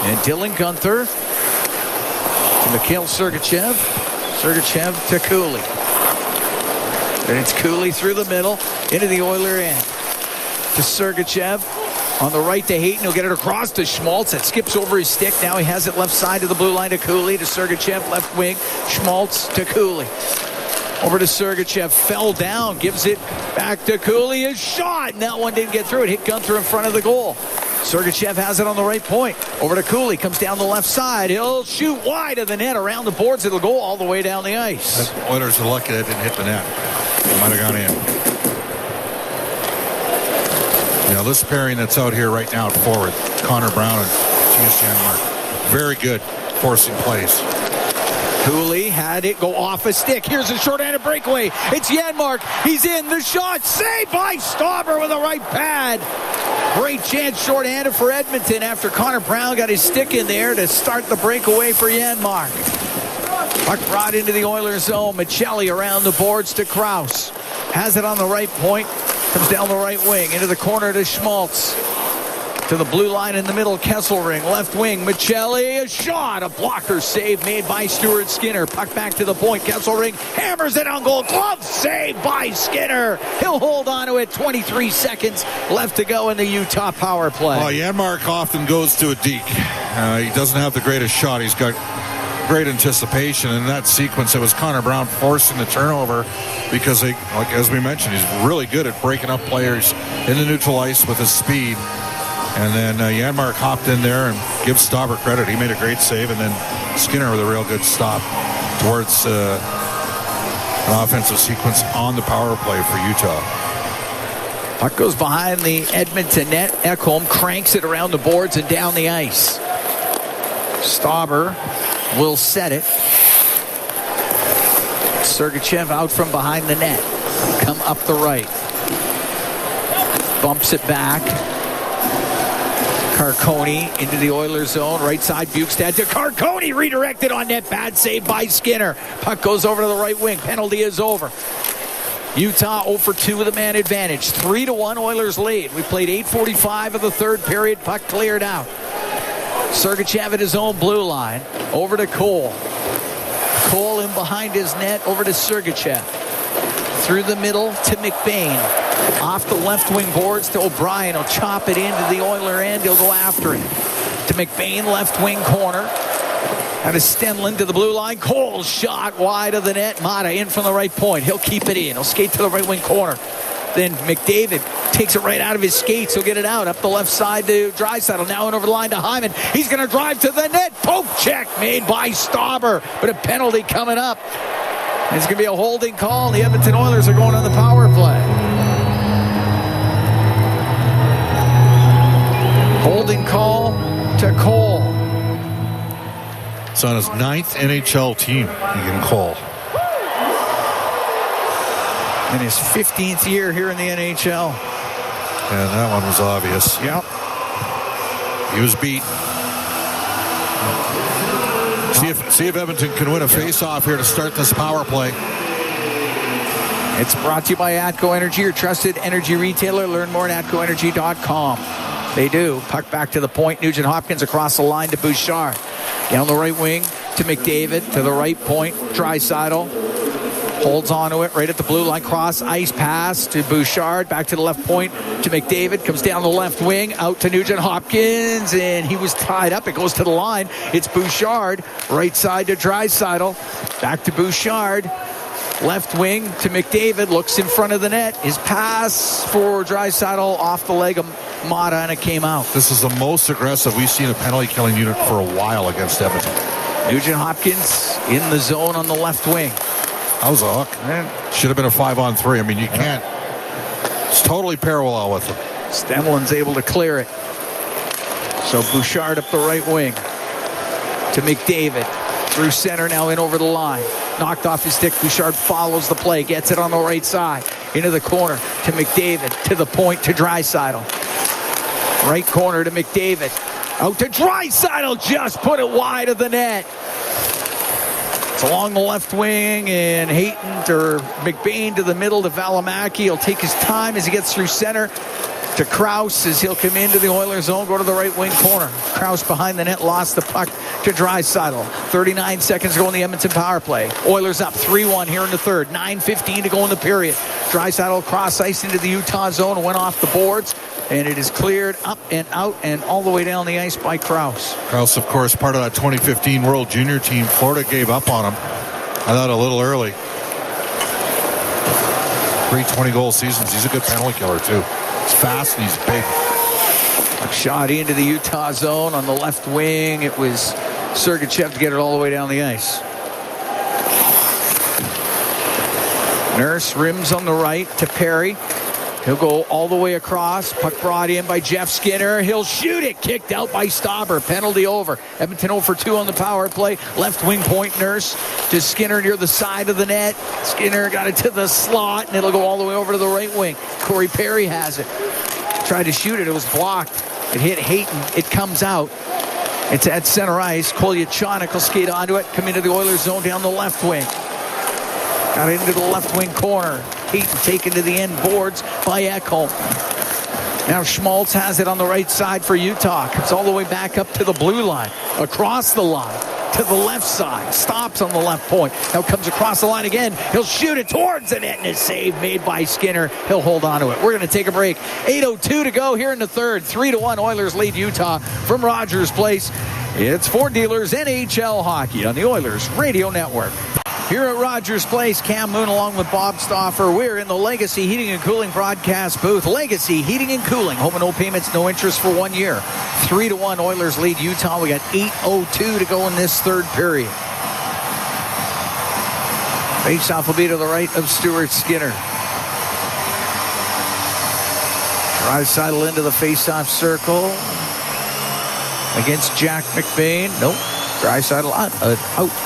And Dylan Gunther to Mikhail Sergachev. Sergachev to Cooley. And it's Cooley through the middle into the Oiler end. To Sergachev. On the right to Hayton. He'll get it across to Schmaltz. It skips over his stick. Now he has it left side to the blue line to Cooley. To Sergachev, left wing. Schmaltz to Cooley. Over to Sergachev. Fell down. Gives it back to Cooley. His shot. And that one didn't get through. It hit Gunther in front of the goal. Sergachev has it on the right point. Over to Cooley. Comes down the left side. He'll shoot wide of the net. Around the boards. It'll go all the way down the ice. The Oilers are lucky that didn't hit the net. It might have gone in. Now this pairing that's out here right now at forward, Connor Brown and T.S. Janmark, very good forcing plays. Cooley had it go off a stick. Here's a short-handed breakaway. It's Janmark. He's in. The shot saved by Stauber with a right pad. Great chance shorthanded for Edmonton after Connor Brown got his stick in there to start the breakaway for Janmark. Puck brought into the Oilers zone. Michelli around the boards to Krause. Has it on the right point. Comes down the right wing. Into the corner to Schmaltz. To the blue line in the middle, Kesselring, left wing, Michelli, a shot, a blocker save made by Stuart Skinner. Puck back to the point, Kesselring hammers it on goal, glove save by Skinner. He'll hold on to it, 23 seconds left to go in the Utah power play. Well, Janmark often goes to a deke. He doesn't have the greatest shot. He's got great anticipation. In that sequence, it was Connor Brown forcing the turnover because, as we mentioned, he's really good at breaking up players in the neutral ice with his speed. And then Janmark hopped in there and gives Stauber credit. He made a great save, and then Skinner with a real good stop towards an offensive sequence on the power play for Utah. Puck goes behind the Edmonton net. Ekholm cranks it around the boards and down the ice. Stauber will set it. Sergachev out from behind the net. Come up the right. Bumps it back. Carcone into the Oilers zone. Right side, Bukestad to Carcone. Redirected on net. Bad save by Skinner. Puck goes over to the right wing. Penalty is over. Utah 0 for 2 with a man advantage. 3-1 Oilers lead. We played 8:45 of the third period. Puck cleared out. Sergachev at his own blue line. Over to Cole. Cole in behind his net. Over to Sergachev. Through the middle to McBain. Off the left wing boards to O'Brien. He'll chop it into the Oiler end. He'll go after it. To McBain, left wing corner. Out of Stenlund to the blue line. Cole shot wide of the net. Mata in from the right point. He'll keep it in. He'll skate to the right wing corner. Then McDavid takes it right out of his skates. He'll get it out. Up the left side to Draisaitl. Now and over the line to Hyman. He's going to drive to the net. Poke check made by Stauber. But a penalty coming up. It's going to be a holding call. The Edmonton Oilers are going on the power play. Holding call to Cole. It's on his 9th NHL team, Egan Cole. In his 15th year here in the NHL. And that one was obvious. Yep. He was beat. See if Edmonton can win a face-off here to start this power play. It's brought to you by Atco Energy, your trusted energy retailer. Learn more at atcoenergy.com. They do. Puck back to the point. Nugent Hopkins across the line to Bouchard. Down the right wing to McDavid. To the right point, Draisaitl. Holds onto it right at the blue line. Cross ice pass to Bouchard. Back to the left point to McDavid. Comes down the left wing. Out to Nugent Hopkins. And he was tied up. It goes to the line. It's Bouchard. Right side to Draisaitl. Back to Bouchard. Left wing to McDavid. Looks in front of the net. His pass for Draisaitl off the leg of Mata, and it came out. This is the most aggressive we've seen a penalty killing unit for a while against Edmonton. Nugent Hopkins in the zone on the left wing. That was a hook. Should have been a 5-on-3. I mean, you can't. It's totally parallel with him. Stenlund's able to clear it. So Bouchard up the right wing to McDavid. Through center, now in over the line. Knocked off his stick. Bouchard follows the play. Gets it on the right side. Into the corner to McDavid. To the point to Draisaitl. Right corner to McDavid. Out to Draisaitl. Just put it wide of the net. It's along the left wing, and Hayton or McBain to the middle to Valimaki. He'll take his time as he gets through center to Krause as he'll come into the Oilers zone, go to the right wing corner. Krause behind the net, lost the puck to Draisaitl. 39 seconds to go in the Edmonton power play. Oilers up 3-1 here in the third. 9:15 to go in the period. Draisaitl cross ice into the Utah zone and went off the boards. And it is cleared up and out and all the way down the ice by Krause. Krause, of course, part of that 2015 World Junior team. Florida gave up on him, I thought, a little early. 3 20-goal seasons. He's a good penalty killer, too. He's fast and he's big. Shot into the Utah zone on the left wing. It was Sergachev to get it all the way down the ice. Nurse rims on the right to Perry. He'll go all the way across. Puck brought in by Jeff Skinner. He'll shoot it. Kicked out by Stauber. Penalty over. Edmonton 0 for 2 on the power play. Left wing point, Nurse to Skinner near the side of the net. Skinner got it to the slot, and it'll go all the way over to the right wing. Corey Perry has it. tried to shoot it. It was blocked. It hit Hayton. It comes out. It's at center ice. Kolyachonok will skate onto it. Come into the Oilers zone down the left wing. Got into the left wing corner. Hayton taken to the end boards by Ekholm. Now Schmaltz has it on the right side for Utah. It's all the way back up to the blue line. Across the line. To the left side. Stops on the left point. Now comes across the line again. He'll shoot it towards the net, and a save made by Skinner. He'll hold on to it. We're going to take a break. 8:02 to go here in the third. 3-1 Oilers lead Utah from Rogers Place. It's Ford Dealers NHL Hockey on the Oilers Radio Network. Here at Rogers Place, Cam Moon along with Bob Stauffer. We're in the Legacy Heating and Cooling broadcast booth. Legacy Heating and Cooling. Home and no payments, no interest for 1 year. 3-1 Oilers lead Utah. We got 8:02 to go in this third period. Faceoff will be to the right of Stuart Skinner. Draisaitl into the faceoff circle against Jack McBain. Nope. Draisaitl out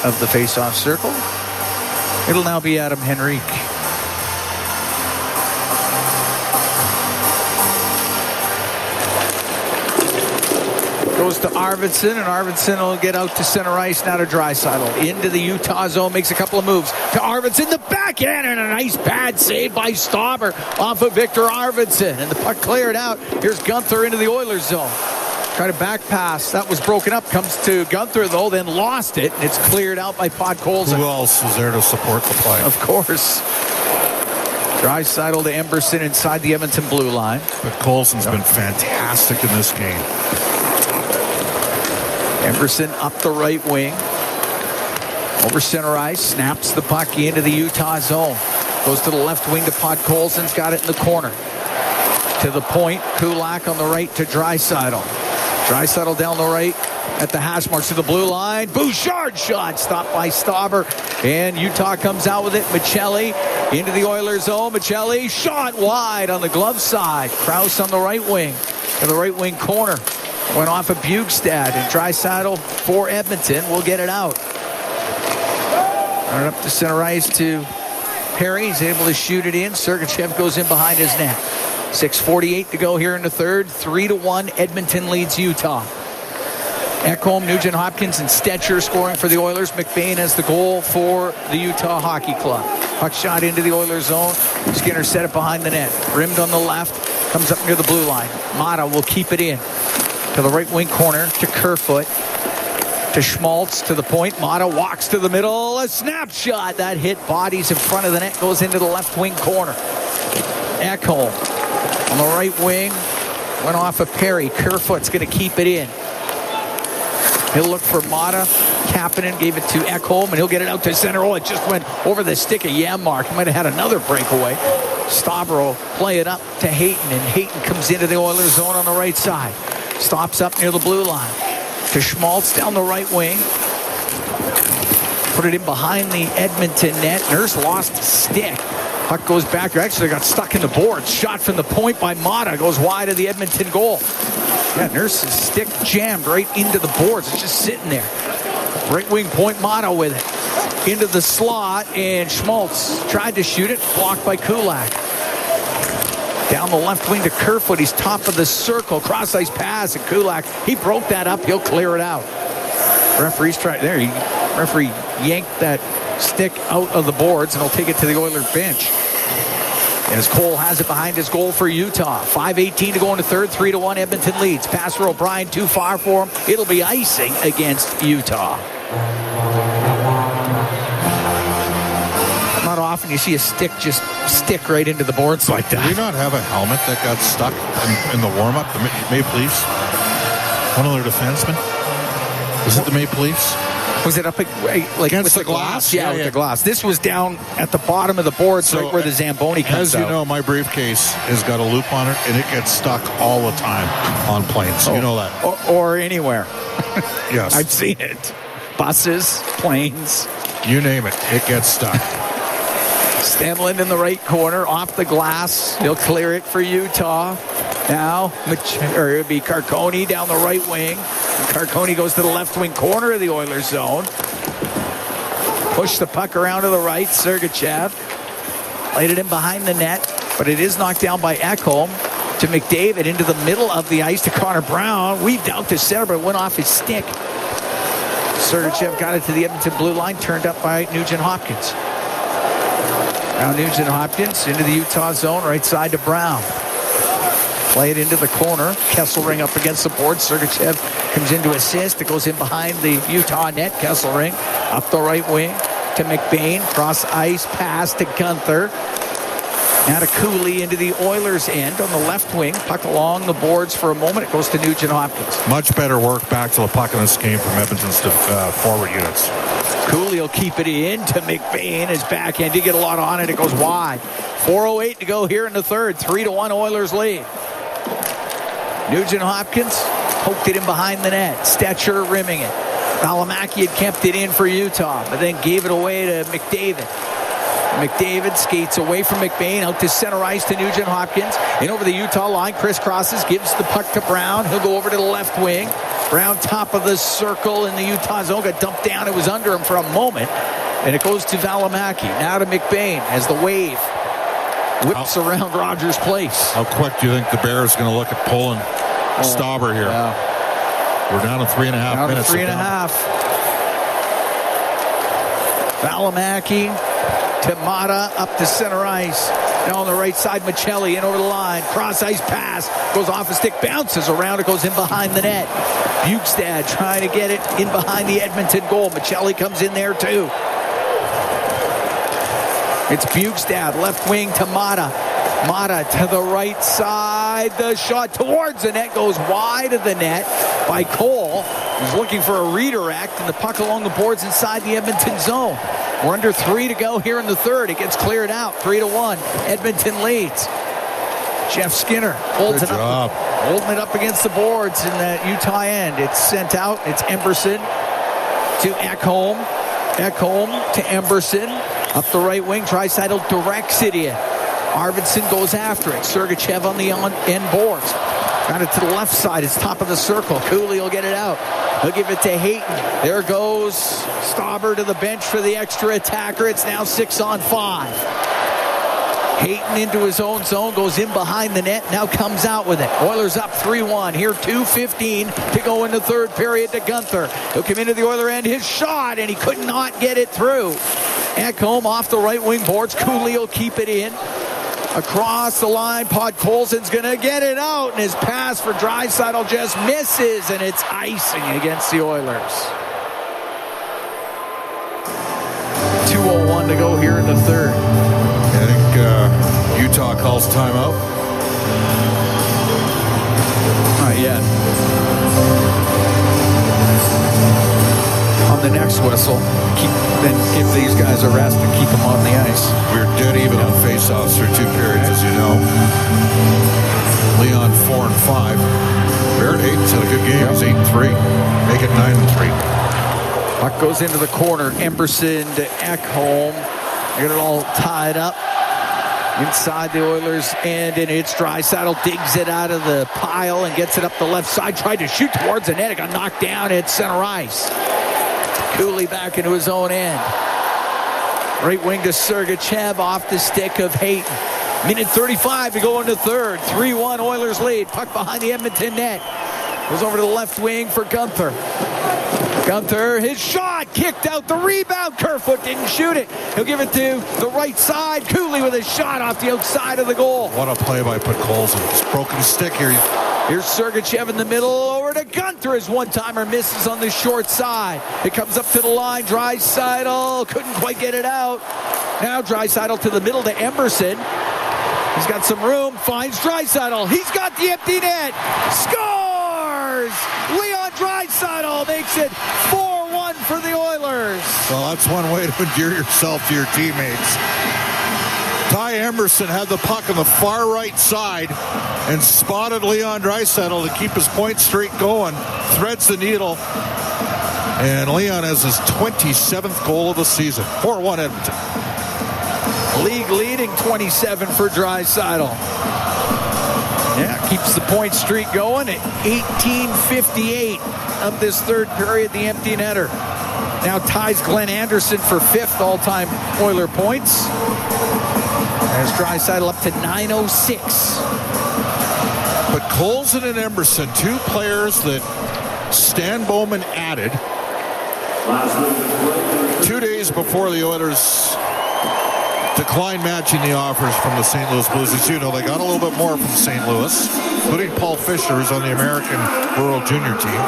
of the faceoff circle. It'll now be Adam Henrique. Goes to Arvidsson, and Arvidsson will get out to center ice, now to Draisaitl. Into the Utah zone, makes a couple of moves. To Arvidsson, the backhand, and a nice pad save by Stauber off of Victor Arvidsson. And the puck cleared out. Here's Gunther into the Oilers zone. Tried a back pass. That was broken up. Comes to Gunther, though, then lost it. And it's cleared out by Podkolzin. Who else is there to support the play? Of course. Draisaitl to Emberson inside the Edmonton blue line. But Colson's been fantastic in this game. Emberson up the right wing. Over center ice. Snaps the puck into the Utah zone. Goes to the left wing to Podkolzin's got it in the corner. To the point. Kulak on the right to Draisaitl. Draisaitl down the right at the hash marks to the blue line. Bouchard shot stopped by Stauber. And Utah comes out with it. Michelli into the Oilers zone. Michelli shot wide on the glove side. Krause on the right wing. To the right wing corner. Went off of Bjugstad. And Draisaitl for Edmonton will get it out. Right up to center ice to Perry. He's able to shoot it in. Sergachev goes in behind his net. 6:48 to go here in the third. 3-1 Edmonton leads Utah. Ekholm, Nugent Hopkins, and Stetcher scoring for the Oilers. McBain has the goal for the Utah Hockey Club. Puck shot into the Oilers zone. Skinner set it behind the net. Rimmed on the left. Comes up near the blue line. Mata will keep it in. To the right wing corner to Kerfoot. To Schmaltz to the point. Mata walks to the middle. A snapshot. That hit bodies in front of the net. Goes into the left wing corner. Ekholm on the right wing. Went off of Perry. Kerfoot's going to keep it in. He'll look for Mata. Kapanen gave it to Ekholm, and he'll get it out to center. Oh, it just went over the stick of Janmark. He might have had another breakaway. Stauber will play it up to Hayton, and Hayton comes into the Oilers zone on the right side. Stops up near the blue line. To Schmaltz down the right wing. Put it in behind the Edmonton net. Nurse lost the stick. Puck goes back. Actually got stuck in the boards. Shot from the point by Mata. Goes wide of the Edmonton goal. Yeah, Nurse's stick jammed right into the boards. It's just sitting there. Right wing point Mata with it. Into the slot, and Schmaltz tried to shoot it. Blocked by Kulak. Down the left wing to Kerfoot. He's top of the circle. Cross ice pass, and Kulak, he broke that up. He'll clear it out. Referee's trying there. Referee yanked that stick out of the boards, and he'll take it to the Oilers bench. As Cole has it behind his goal for Utah. 5:18 to go in the third. 3-1 Edmonton leads. Pass for O'Brien, too far for him. It'll be icing against Utah. Not often you see a stick just stick right into the boards like that. Did we not have a helmet that got stuck in the warm-up? The Maple Leafs? One of their defensemen? Was it the Maple Leafs? Was it up like against with the glass? Yeah, with the glass. This was down at the bottom of the boards, so, right where the Zamboni comes out. As you out. know, my briefcase has got a loop on it, and it gets stuck all the time on planes. You know that. Or anywhere. Yes. I've seen it. Buses, planes. You name it. It gets stuck. Stenlund in the right corner, off the glass. He'll clear it for Utah. Now, it'll be Carcone down the right wing. And Carcone goes to the left wing corner of the Oilers zone. Push the puck around to the right. Sergachev laid it in behind the net, but it is knocked down by Ekholm. to McDavid into the middle of the ice to Connor Brown. Weaved out to center, but went off his stick. Sergachev got it to the Edmonton blue line, turned up by Nugent-Hopkins. Now Nugent-Hopkins into the Utah zone, right side to Brown. Play it into the corner. Kesselring up against the board. Sergachev comes in to assist. It goes in behind the Utah net. Kesselring up the right wing to McBain. Cross ice pass to Gunther. Now to Cooley into the Oilers' end on the left wing. Puck along the boards for a moment. It goes to Nugent-Hopkins. Much better work back to the puck in this game from Edmonton's forward units. Cooley will keep it in to McBain. His backhand did get a lot on it. It goes wide. 4:08 to go here in the third. 3-1 Oilers lead. Nugent-Hopkins poked it in behind the net. Stetcher rimming it. Valimaki had kept it in for Utah, but then gave it away to McDavid. McDavid skates away from McBain, out to center ice to Nugent-Hopkins. In over the Utah line, crisscrosses, gives the puck to Brown. He'll go over to the left wing. Brown top of the circle in the Utah zone, got dumped down. It was under him for a moment, and it goes to Valimaki. Now to McBain as the wave whips around Rogers Place. How quick do you think the Bears are going to look at pulling Stauber here? Yeah. We're down to 3.5 minutes. 3.5. Valimaki to Mata up to center ice. Now on the right side, Michelli in over the line. Cross ice pass. Goes off a stick. Bounces around. It goes in behind the net. Bukestad trying to get it in behind the Edmonton goal. Michelli comes in there too. It's Bukestad. Left wing to Mata. Mata to the right side. The shot towards the net goes wide of the net by Cole. He's looking for a redirect, and the puck along the boards inside the Edmonton zone. We're under 3 to go here in the third. It gets cleared out. 3-1. Edmonton leads. Jeff Skinner holds it up. Holding it up against the boards in the Utah end. It's sent out. It's Emberson to Ekholm. Ekholm to Emberson. Up the right wing. Draisaitl directs it in. Arvidsson goes after it. Sergachev on the end boards. Got it to the left side. It's top of the circle. Cooley will get it out. He'll give it to Hayton. There goes Stauber to the bench for the extra attacker. It's now 6-on-5. Hayton into his own zone. Goes in behind the net. Now comes out with it. Oilers up 3-1. Here 2:15 to go in the third period to Gunther. He'll come into the Oiler end. His shot, and he could not get it through. Ekholm off the right wing boards. Cooley will keep it in. Across the line, Podkolzin's going to get it out, and his pass for Draisaitl just misses, and it's icing against the Oilers. 2:01 to go here in the third. I think Utah calls timeout. Not yet. On the next whistle, then give these guys a rest and keep them on the ice. We're dead even on faceoffs through 2 periods, as you know. Leon 4 and 5. Barrett Hayton's had a good game. He's 8 and 3. Make it 9 and 3. Puck goes into the corner. Emberson to Ekholm. They get it all tied up inside the Oilers end, and it's Draisaitl digs it out of the pile and gets it up the left side. Tried to shoot towards the net. It got knocked down at center ice. Cooley back into his own end. Right wing to Sergachev off the stick of Hayton. Minute 35 to go into third. 3-1 Oilers lead. Puck behind the Edmonton net. Goes over to the left wing for Gunther. Gunther, his shot kicked out. The rebound. Kerfoot didn't shoot it. He'll give it to the right side. Cooley with a shot off the outside of the goal. What a play by Podkolzin. Just broken his stick here. Here's Sergachev in the middle, over to Gunther. His one-timer misses on the short side. It comes up to the line. Draisaitl couldn't quite get it out. Now Draisaitl to the middle to Emberson. He's got some room, finds Draisaitl. He's got the empty net. Scores! Leon Draisaitl makes it 4-1 for the Oilers. Well, that's one way to endear yourself to your teammates. Ty Emberson had the puck on the far right side and spotted Leon Draisaitl to keep his point streak going. Threads the needle. And Leon has his 27th goal of the season. 4-1 Edmonton. League leading 27 for Draisaitl. Yeah, keeps the point streak going at 18:58 of this third period, the empty netter. Now ties Glenn Anderson for 5th all-time Oiler points. There's Draisaitl up to 906. But Colson and Emerson, two players that Stan Bowman added 2 days before the Oilers declined matching the offers from the St. Louis Blues. As you know, they got a little bit more from St. Louis, including Paul Fisher, who's on the American World Junior team.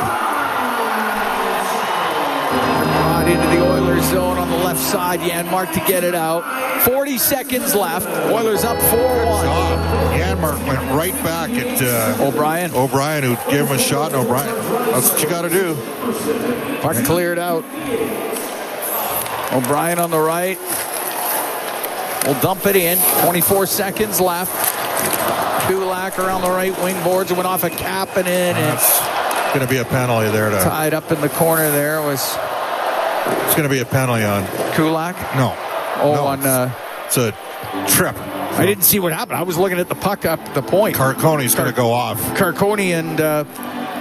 Brought into the Oilers zone on the left side. Janmark to get it out. 40 seconds left. Oilers up 4-1. Janmark went right back at O'Brien, who gave him a shot. And O'Brien, that's what you got to do. Puck cleared out. O'Brien on the right. We'll dump it in. 24 seconds left. Kulak around the right wing boards. It went off a cap and in. That's going to be a penalty there. Tied up in the corner there was... It's going to be a penalty on... Kulak? No. On... It's a trip. I didn't see what happened. I was looking at the puck up the point. Carcone's going to go off. Carcone and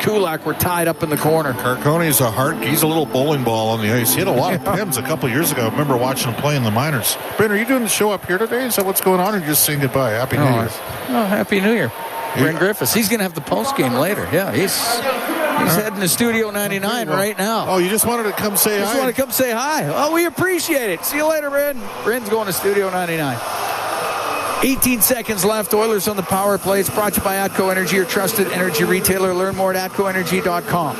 Kulak were tied up in the corner. Carcone's he's a little bowling ball on the ice. He had a lot of pims a couple years ago. I remember watching him play in the minors. Ben, are you doing the show up here today? Is that what's going on, or are you just saying goodbye? Happy New Year. Oh, Happy New Year. Brent Griffiths. He's going to have the post game later. Yeah, he's heading to Studio 99 right now. Oh, you just wanted to come say hi? Just want to come say hi. Oh, we appreciate it. See you later, Brent. Brent's going to Studio 99. 18 seconds left. Oilers on the power play. It's brought to you by Atco Energy, your trusted energy retailer. Learn more at atcoenergy.com.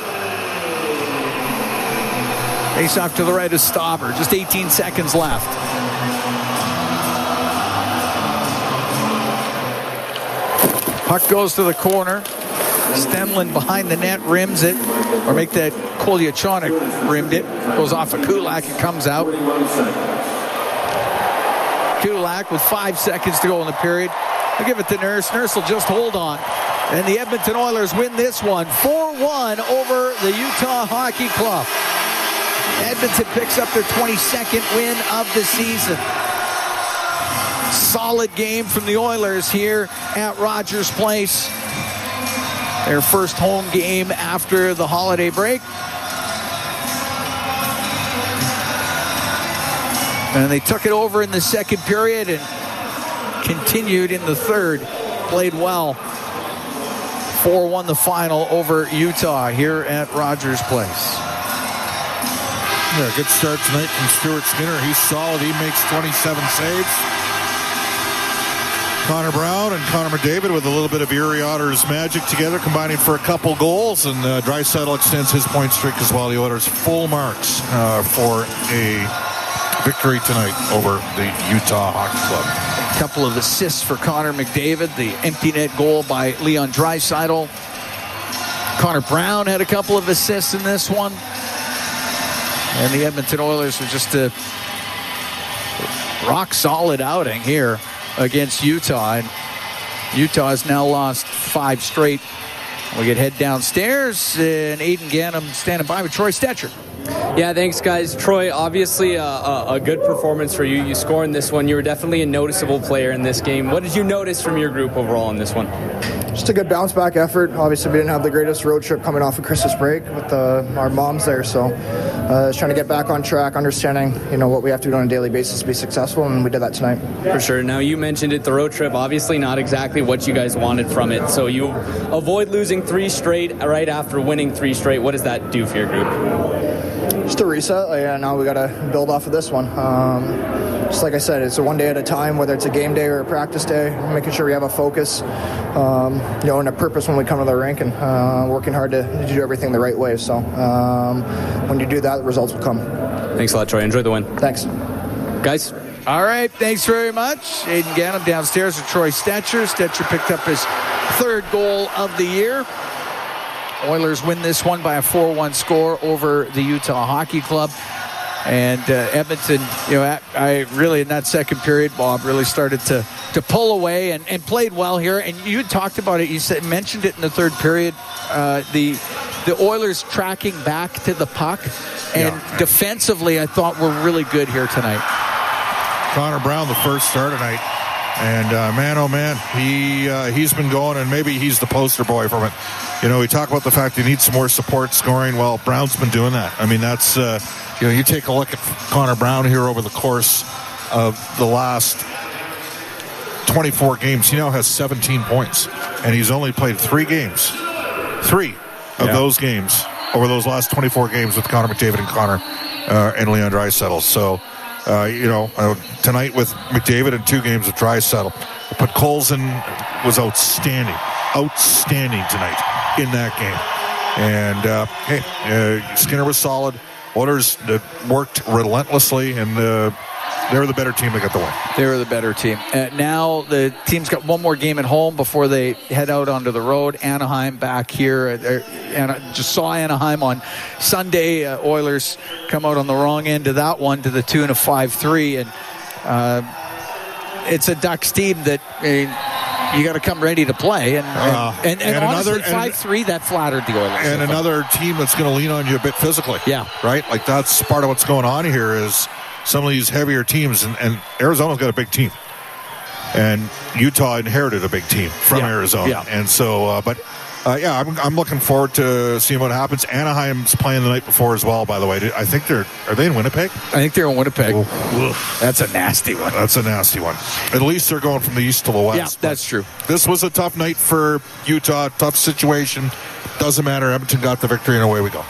Face off to the right of Stauber. Just 18 seconds left. Puck goes to the corner. Stenlin behind the net rims it. Or make that Kolyachonok rimmed it. Goes off of Kulak. It comes out. Kulak with 5 seconds to go in the period. I'll give it to Nurse. Nurse will just hold on. And the Edmonton Oilers win this one 4-1 over the Utah Hockey Club. Edmonton picks up their 22nd win of the season. Solid game from the Oilers here at Rogers Place. Their first home game after the holiday break. And they took it over in the second period and continued in the third. Played well. 4-1 the final over Utah here at Rogers Place. Yeah, good start tonight from Stuart Skinner. He's solid. He makes 27 saves. Connor Brown and Connor McDavid with a little bit of Erie Otters magic together, combining for a couple goals. And Draisaitl extends his point streak as well. The Oilers full marks for a victory tonight over the Utah Hockey Club. A couple of assists for Connor McDavid. The empty net goal by Leon Draisaitl. Connor Brown had a couple of assists in this one. And the Edmonton Oilers were just a rock-solid outing here against Utah. And Utah has now lost 5 straight. We get head downstairs, and Aiden Gannam standing by with Troy Stetcher. Yeah, thanks, guys. Troy, obviously a good performance for you. You scored in this one. You were definitely a noticeable player in this game. What did you notice from your group overall in this one? Just a good bounce-back effort. Obviously, we didn't have the greatest road trip coming off of Christmas break with our moms there, so just trying to get back on track, understanding what we have to do on a daily basis to be successful, and we did that tonight. For sure. Now, you mentioned it, the road trip, obviously not exactly what you guys wanted from it, so you avoid losing 3 straight right after winning 3 straight. What does that do for your group? Just a reset. Now we got to build off of this one. Just like I said, it's a one day at a time, whether it's a game day or a practice day, making sure we have a focus, and a purpose when we come to the rink, and working hard to do everything the right way. So when you do that, the results will come. Thanks a lot, Troy. Enjoy the win. Thanks. Guys. All right, thanks very much. Aiden Gannam downstairs with Troy Stetcher. Stetcher picked up his 3rd goal of the year. Oilers win this one by a 4-1 score over the Utah Hockey Club. And Edmonton, I really, in that second period, Bob, really started to pull away and played well here. And you talked about it. You mentioned it in the third period. The Oilers tracking back to the puck. And defensively, I thought were really good here tonight. Connor Brown, the first star tonight. And man, oh man, he's been going, and maybe he's the poster boy from it. We talk about the fact he needs some more support scoring. Well, Brown's been doing that. I mean, that's, you take a look at Connor Brown here over the course of the last 24 games. He now has 17 points. and he's only played 3 games. 3 of those games over those last 24 games with Connor McDavid and Leon Draisaitl. So, tonight with McDavid and 2 games with Draisaitl. But Colson was outstanding tonight in that game. And, Skinner was solid. Oilers worked relentlessly, and they were the better team that got the win. They were the better team. Now the team's got one more game at home before they head out onto the road. Anaheim back here. And just saw Anaheim on Sunday. Oilers come out on the wrong end of that one to the tune of 5-3. And it's a Ducks team that you got to come ready to play. And honestly, 5-3, that flattered the Oilers. And another team that's going to lean on you a bit physically. Yeah. Right? Like, that's part of what's going on here is some of these heavier teams. And Arizona's got a big team. And Utah inherited a big team from Arizona. Yeah. And so, I'm looking forward to seeing what happens. Anaheim's playing the night before as well, by the way. I think are they in Winnipeg? I think they're in Winnipeg. That's a nasty one. At least they're going from the east to the west. Yeah, that's true. This was a tough night for Utah. Tough situation. Doesn't matter. Edmonton got the victory, and away we go.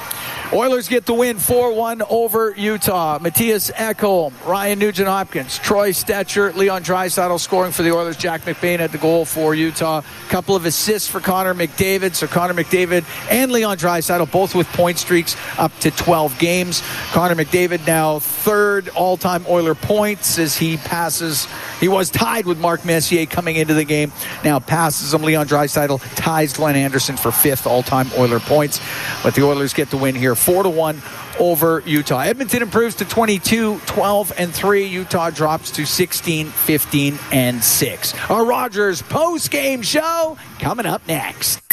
Oilers get the win 4-1 over Utah. Matthias Ekholm, Ryan Nugent-Hopkins, Troy Stetcher, Leon Draisaitl scoring for the Oilers. Jack McBain at the goal for Utah. Couple of assists for Connor McDavid. So Connor McDavid and Leon Draisaitl both with point streaks up to 12 games. Connor McDavid now 3rd all-time Oiler points as he passes. He was tied with Mark Messier coming into the game. Now passes him. Leon Draisaitl ties Glenn Anderson for 5th all-time Oiler points. But the Oilers get the win here 4-1 over Utah. Edmonton improves to 22-12-3. Utah drops to 16-15-6. Our Rogers post-game show coming up next.